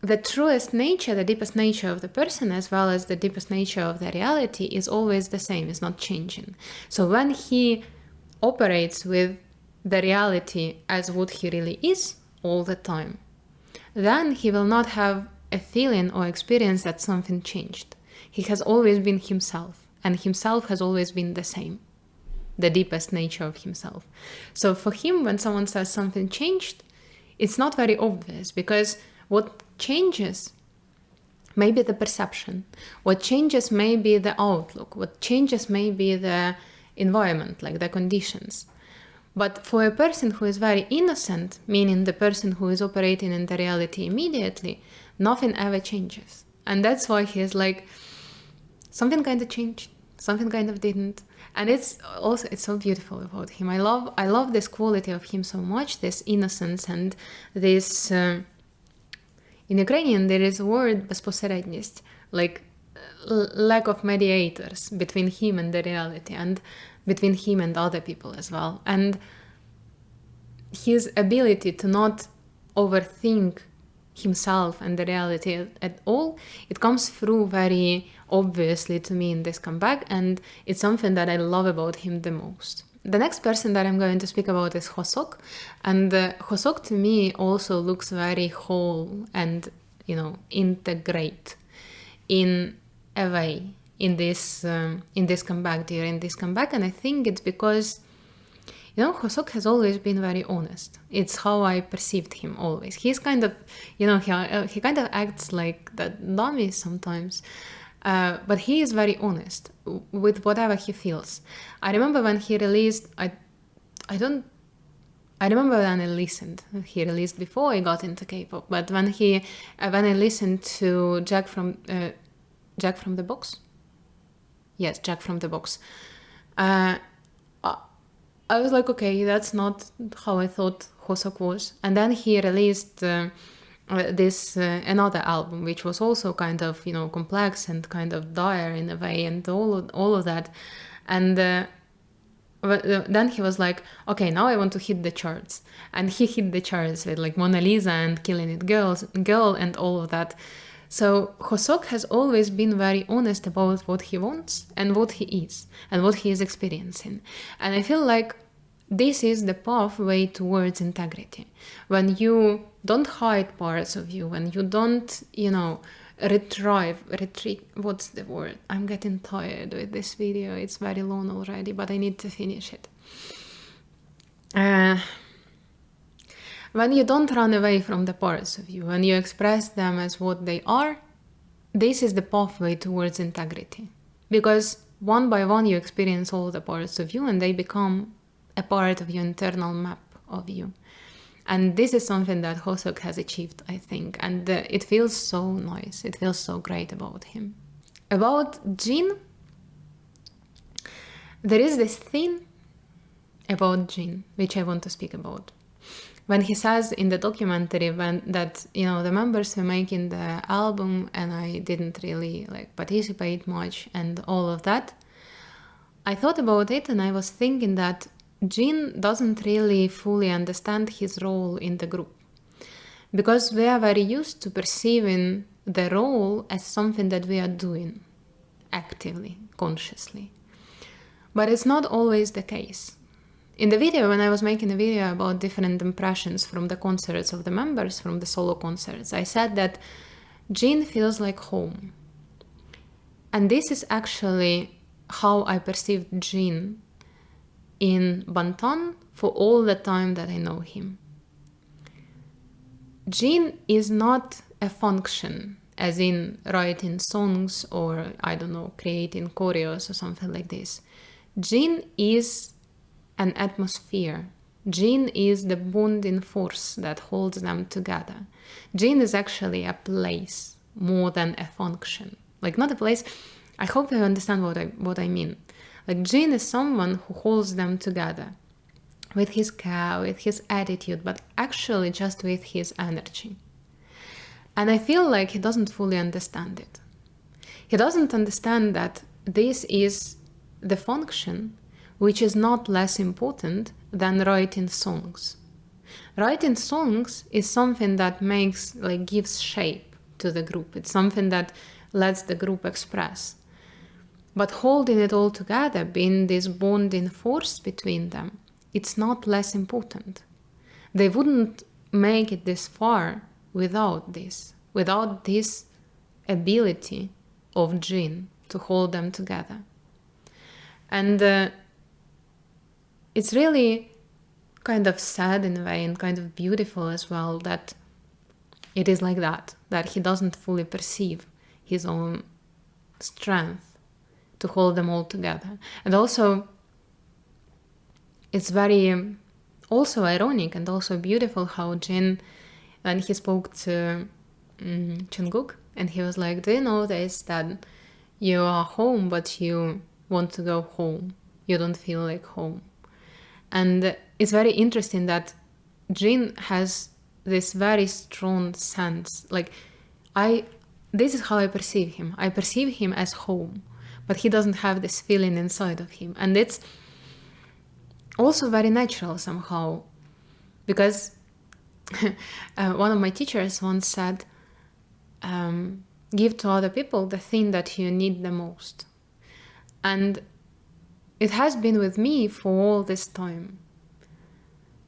the truest nature, the deepest nature of the person, as well as the deepest nature of the reality, is always the same, is not changing. So when he operates with the reality as what he really is all the time, then he will not have a feeling or experience that something changed. He has always been himself, and himself has always been the same, the deepest nature of himself. So for him, when someone says something changed, it's not very obvious, because what changes may be the perception, what changes may be the outlook, what changes may be the environment, like the conditions. But for a person who is very innocent, meaning the person who is operating in the reality immediately, nothing ever changes. And that's why he is like, something kind of changed, something kind of didn't. And it's so beautiful about him. I love this quality of him so much, this innocence and this... in Ukrainian, there is a word bezposerednost, like lack of mediators between him and the reality, and between him and other people as well. And his ability to not overthink himself and the reality at all, it comes through very obviously to me in this comeback, and it's something that I love about him the most. The next person that I'm going to speak about is Hoseok, and Hoseok to me also looks very whole and, integrate in a way in this comeback, during this comeback. And I think it's because, Hoseok has always been very honest. It's how I perceived him always. He's kind of, he kind of acts like that dummy sometimes. But he is very honest with whatever he feels. I remember when he released, I don't I remember when I listened. He released before I got into K-pop, but when I listened to Jack from the Box, yes, Jack from the Box, I was like, okay, that's not how I thought Hoseok was. And then he released this another album, which was also kind of, you know, complex and kind of dire in a way, and all of that. And then he was like, okay, now I want to hit the charts. And he hit the charts with like Mona Lisa and Killing It Girl and all of that. So Hoseok has always been very honest about what he wants and what he is and what he is experiencing. And I feel like this is the pathway towards integrity. When you don't hide parts of you, when you don't, you know, retreat, what's the word? I'm getting tired with this video. It's very long already, but I need to finish it. When you don't run away from the parts of you, when you express them as what they are, this is the pathway towards integrity. Because one by one you experience all the parts of you and they become a part of your internal map of you. And this is something that Hoseok has achieved, I think. And it feels so nice. It feels so great about him. About Jin, there is this thing about Jin, which I want to speak about. When he says in the documentary that, you know, the members were making the album and I didn't really like participate much and all of that, I thought about it and I was thinking that Jin doesn't really fully understand his role in the group, because we are very used to perceiving the role as something that we are doing actively, consciously. But it's not always the case. In the video, when I was making a video about different impressions from the concerts of the members, from the solo concerts, I said that Jin feels like home. And this is actually how I perceived Jin in Bantan for all the time that I know him. Jin is not a function, as in writing songs or, I don't know, creating choreos or something like this. Jin is an atmosphere. Jin is the bonding force that holds them together. Jin is actually a place more than a function. Like, not a place. I hope you understand what I mean. Like, Jin is someone who holds them together with his care, with his attitude, but actually just with his energy. And I feel like he doesn't fully understand it. He doesn't understand that this is the function which is not less important than writing songs. Writing songs is something that gives shape to the group. It's something that lets the group express. But holding it all together, being this bonding force between them, it's not less important. They wouldn't make it this far without this ability of Jin to hold them together. And it's really kind of sad in a way and kind of beautiful as well that it is like that he doesn't fully perceive his own strength to hold them all together. And also, it's very also ironic and also beautiful how Jin, when he spoke to Jungkook, and he was like, do you notice that you are home, but you want to go home? You don't feel like home. And it's very interesting that Jin has this very strong sense. Like, this is how I perceive him. I perceive him as home, but he doesn't have this feeling inside of him. And it's also very natural somehow, because one of my teachers once said, give to other people the thing that you need the most. And it has been with me for all this time.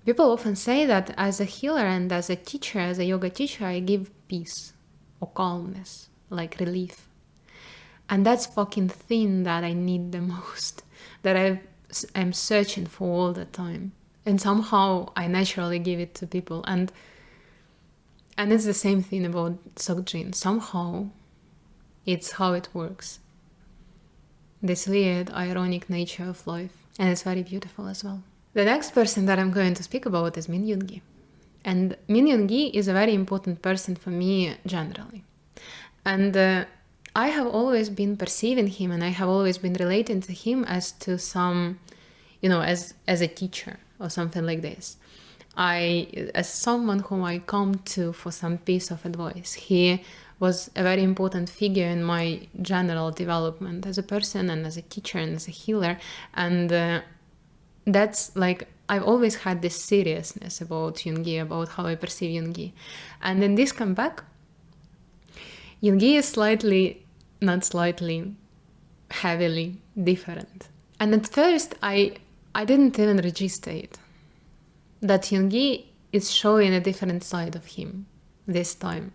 People often say that as a healer and as a teacher, as a yoga teacher, I give peace or calmness, like relief. And that's fucking thing that I need the most, that I'm searching for all the time. And somehow I naturally give it to people. And it's the same thing about Seokjin. Somehow it's how it works. This weird, ironic nature of life. And it's very beautiful as well. The next person that I'm going to speak about is Min Yoongi. And Min Yoongi is a very important person for me generally. And I have always been perceiving him, and I have always been relating to him as to some, as a teacher or something like this. As someone whom I come to for some piece of advice. He was a very important figure in my general development as a person and as a teacher and as a healer. And that's like, I've always had this seriousness about Yoongi, about how I perceive Yoongi. And in this comeback, Yoongi is heavily different. And at first, I didn't even register it. That Yoongi is showing a different side of him this time.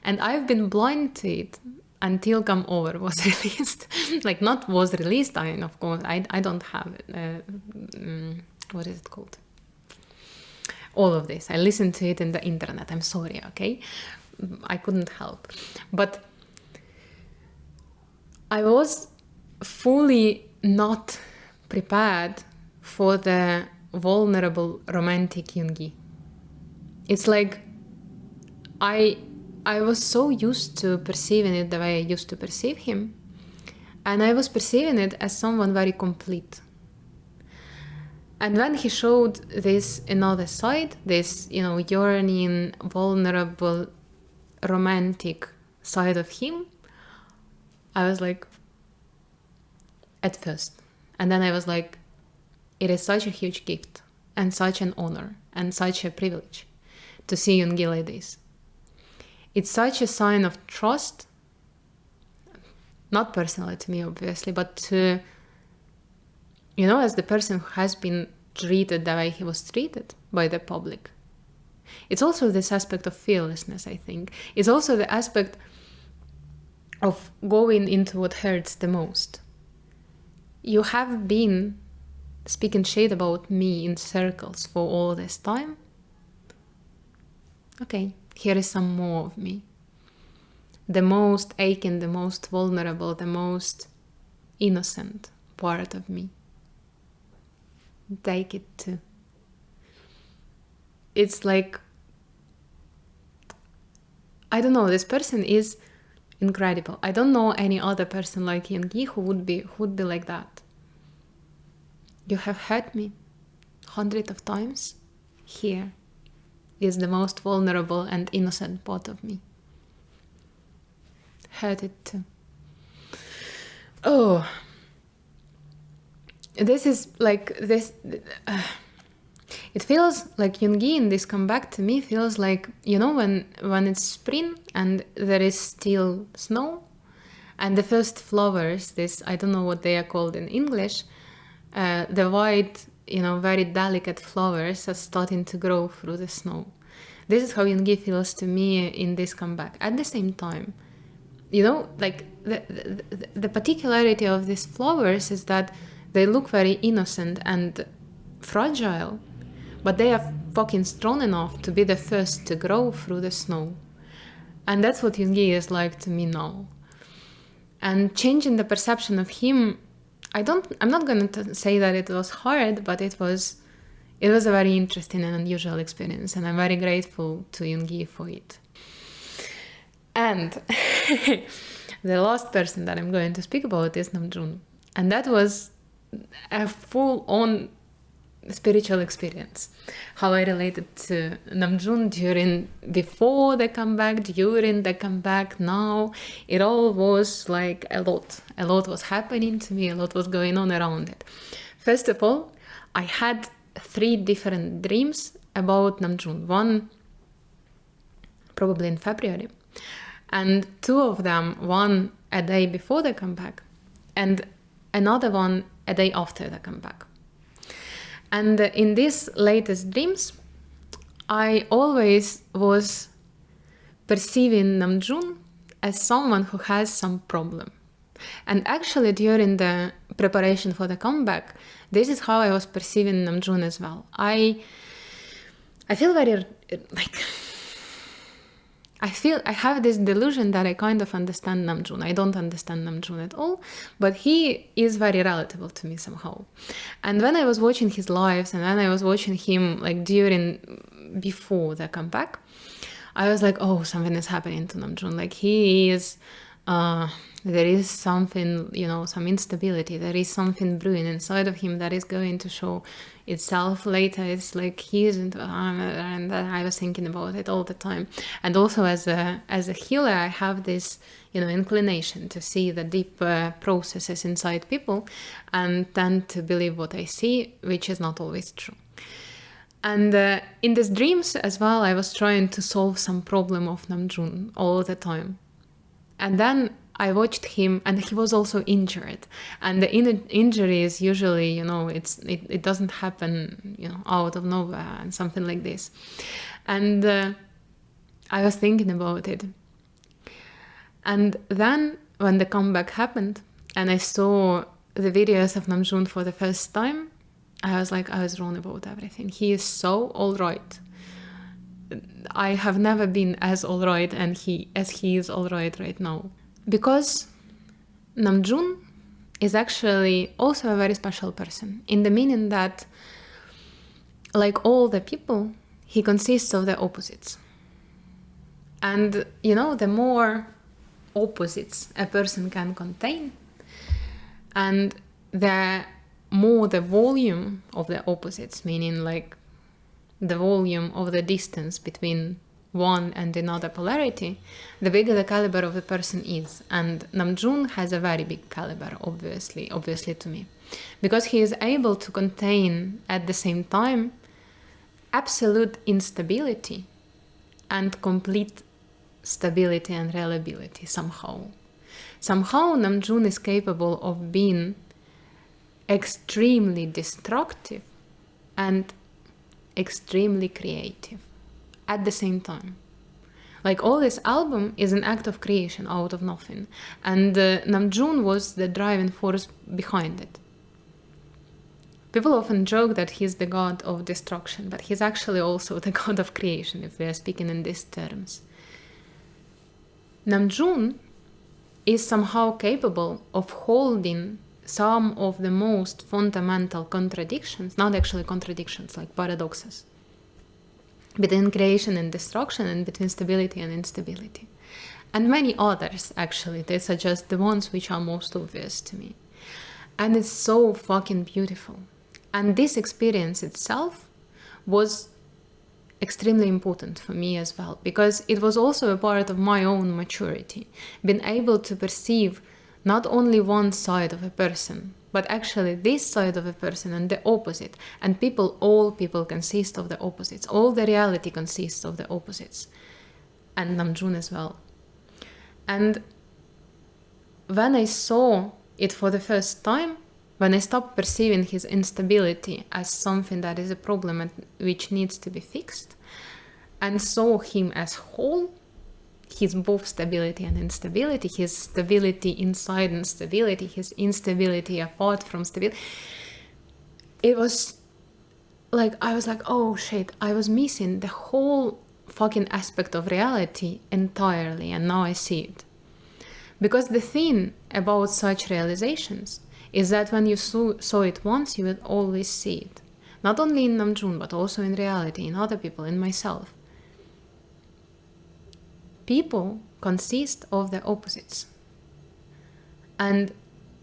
And I've been blind to it until Come Over was released. Like, not was released, of course, I don't have it. What is it called? All of this. I listened to it in the internet. I'm sorry, okay? I couldn't help. But I was fully not prepared for the vulnerable romantic Yoongi. It's like I was so used to perceiving it the way I used to perceive him, and I was perceiving it as someone very complete. And when he showed this another side, this, yearning, vulnerable, romantic side of him, I was like, at first. And then I was like, it is such a huge gift and such an honor and such a privilege to see Yoongi like this. It's such a sign of trust, not personally to me, obviously, but to, as the person who has been treated the way he was treated by the public. It's also this aspect of fearlessness, I think. It's also the aspect of going into what hurts the most. You have been speaking shit about me in circles for all this time. Okay, here is some more of me. The most aching, the most vulnerable, the most innocent part of me. Take it too. It's like, I don't know, this person is incredible. I don't know any other person like Yoongi who would be like that. You have hurt me hundreds of times. Here is the most vulnerable and innocent part of me. Hurt it too. Oh, this is like this. It feels like Yoongi in this comeback to me feels like, when it's spring and there is still snow and the first flowers, this, I don't know what they are called in English, the white, very delicate flowers are starting to grow through the snow. This is how Yoongi feels to me in this comeback. At the same time, like the particularity of these flowers is that they look very innocent and fragile, but they are fucking strong enough to be the first to grow through the snow. And that's what Yoongi is like to me now. And changing the perception of him, I'm not going to say that it was hard, but it was a very interesting and unusual experience, and I'm very grateful to Yoongi for it. And the last person that I'm going to speak about is Namjoon. And that was a full-on spiritual experience. How I related to Namjoon before the comeback, during the comeback, now. It all was like a lot. A lot was happening to me, a lot was going on around it. First of all, I had 3 different dreams about Namjoon. One probably in February, and 2 of them, one a day before the comeback and another one a day after the comeback. And in these latest dreams, I always was perceiving Namjoon as someone who has some problem. And actually during the preparation for the comeback, this is how I was perceiving Namjoon as well. I feel very, I have this delusion that I kind of understand Namjoon. I don't understand Namjoon at all, but he is very relatable to me somehow. And when I was watching his lives, and then I was watching him like before the comeback, I was like, oh, something is happening to Namjoon. Like he is, there is something, some instability. There is something brewing inside of him that is going to show itself later. It's like he isn't, and I was thinking about it all the time. And also as a healer, I have this, inclination to see the deep processes inside people, and tend to believe what I see, which is not always true. And in these dreams as well, I was trying to solve some problem of Namjoon all the time. And then I watched him, and he was also injured. And the injury is usually, it doesn't happen, out of nowhere and something like this. And I was thinking about it. And then when the comeback happened, and I saw the videos of Namjoon for the first time, I was like, I was wrong about everything. He is so all right. I have never been as all right as he is all right now. Because Namjoon is actually also a very special person, in the meaning that, like all the people, he consists of the opposites. And, the more opposites a person can contain, and the more the volume of the opposites, meaning like the volume of the distance between one and another polarity, the bigger the caliber of the person is. And Namjoon has a very big caliber, obviously to me, because he is able to contain at the same time absolute instability and complete stability and reliability somehow. Somehow Namjoon is capable of being extremely destructive and extremely creative at the same time. Like all this album is an act of creation out of nothing, and Namjoon was the driving force behind it. People often joke that he's the god of destruction, but he's actually also the god of creation, if we are speaking in these terms. Namjoon is somehow capable of holding some of the most fundamental contradictions, not actually contradictions, like paradoxes, between creation and destruction, and between stability and instability. And many others, actually. These are just the ones which are most obvious to me. And it's so fucking beautiful. And this experience itself was extremely important for me as well, because it was also a part of my own maturity, being able to perceive not only one side of a person, but actually this side of a person and the opposite. And all people consist of the opposites. All the reality consists of the opposites. And Namjoon as well. And when I saw it for the first time, when I stopped perceiving his instability as something that is a problem and which needs to be fixed, and saw him as whole, his both stability and instability, his stability inside instability, his instability apart from stability, it was like, I was like, oh shit, I was missing the whole fucking aspect of reality entirely, and now I see it. Because the thing about such realizations is that when you saw it once, you would always see it. Not only in Namjoon, but also in reality, in other people, in myself. People consist of the opposites. And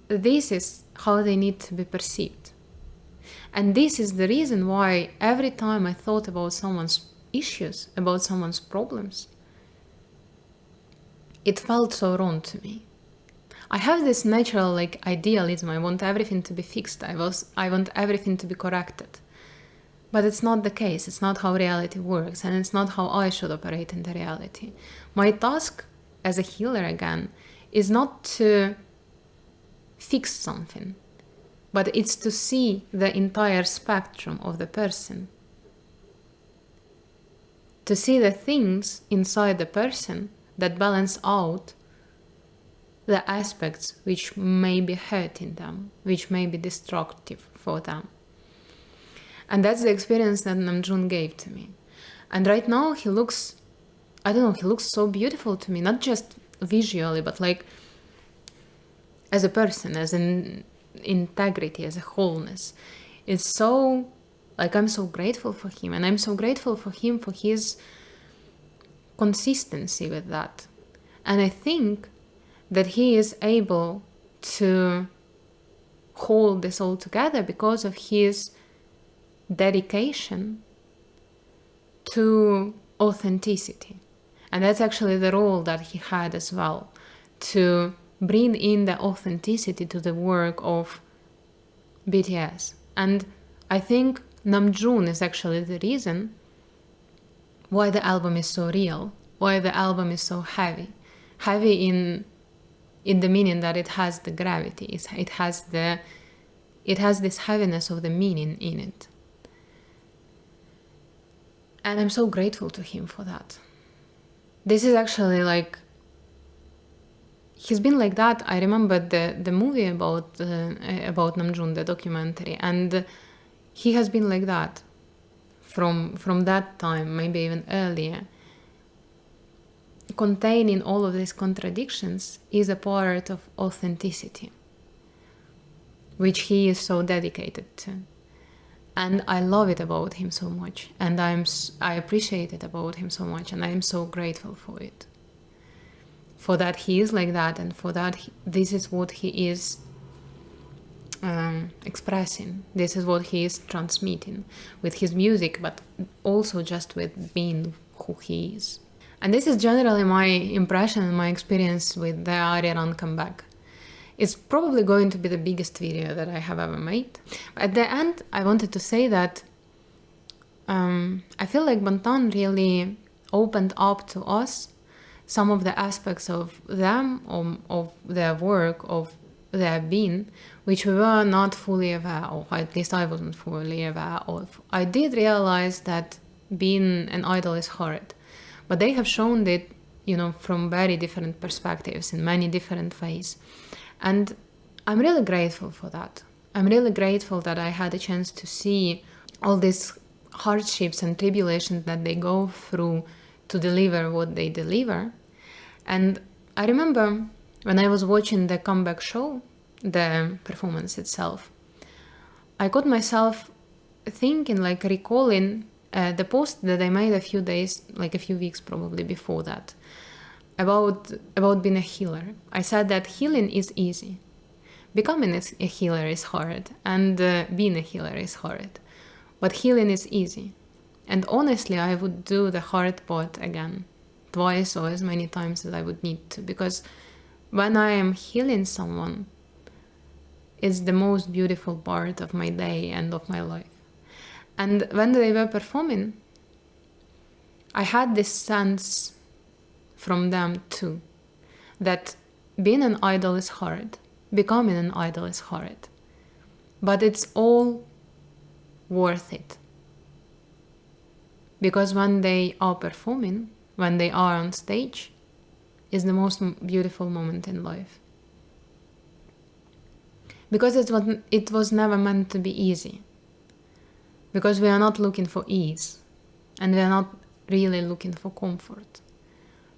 this is how they need to be perceived. And this is the reason why every time I thought about someone's issues, about someone's problems, it felt so wrong to me. I have this natural idealism. I want everything to be fixed. I want everything to be corrected. But it's not the case. It's not how reality works, and it's not how I should operate in the reality. My task as a healer, again, is not to fix something, but it's to see the entire spectrum of the person. To see the things inside the person that balance out the aspects which may be hurting them, which may be destructive for them. And that's the experience that Namjoon gave to me. And right now he looks I don't know, he looks so beautiful to me, not just visually, but like as a person, as an integrity, as a wholeness. It's so, like, I'm so grateful for him, and I'm so grateful for him for his consistency with that. And I think that he is able to hold this all together because of his dedication to authenticity. And that's actually the role that he had as well, to bring in the authenticity to the work of BTS. And I think Namjoon is actually the reason why the album is so real, why the album is so heavy. Heavy in the meaning that it has the gravity, it has this heaviness of the meaning in it. And I'm so grateful to him for that. This is actually like, he's been like that. I remember the movie about Namjoon, the documentary, and he has been like that from that time, maybe even earlier. Containing all of these contradictions is a part of authenticity, which he is so dedicated to. And I love it about him so much, and I appreciate it about him so much, and I am so grateful for it. For that he is like that, and for that this is what he is expressing. This is what he is transmitting with his music, but also just with being who he is. And this is generally my impression and my experience with the ARIRANG comeback. It's probably going to be the biggest video that I have ever made. At the end, I wanted to say that I feel like Bangtan really opened up to us some of the aspects of them, of their work, of their being, which we were not fully aware of, at least I wasn't fully aware of. I did realize that being an idol is hard, but they have shown it, from very different perspectives in many different ways. And I'm really grateful for that. I'm really grateful that I had a chance to see all these hardships and tribulations that they go through to deliver what they deliver. And I remember when I was watching the comeback show, the performance itself, I got myself thinking, like recalling the post that I made a few days, like a few weeks probably before that, about being a healer. I said that healing is easy. Becoming a healer is hard, and being a healer is hard. But healing is easy. And honestly, I would do the hard part again, twice or as many times as I would need to, because when I am healing someone, it's the most beautiful part of my day and of my life. And when they were performing, I had this sense from them too, that being an idol is hard, becoming an idol is hard, but it's all worth it. Because when they are performing, when they are on stage, is the most beautiful moment in life. Because it was never meant to be easy. Because we are not looking for ease, and we are not really looking for comfort.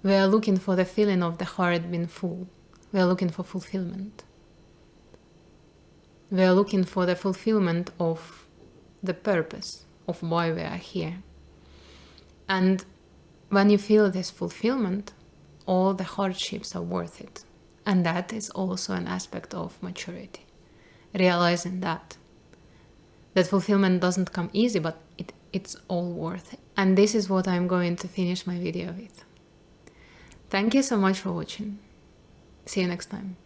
We are looking for the feeling of the heart being full. We are looking for fulfillment. We are looking for the fulfillment of the purpose of why we are here. And when you feel this fulfillment, all the hardships are worth it. And that is also an aspect of maturity. Realizing that fulfillment doesn't come easy, but it's all worth it. And this is what I'm going to finish my video with. Thank you so much for watching. See you next time.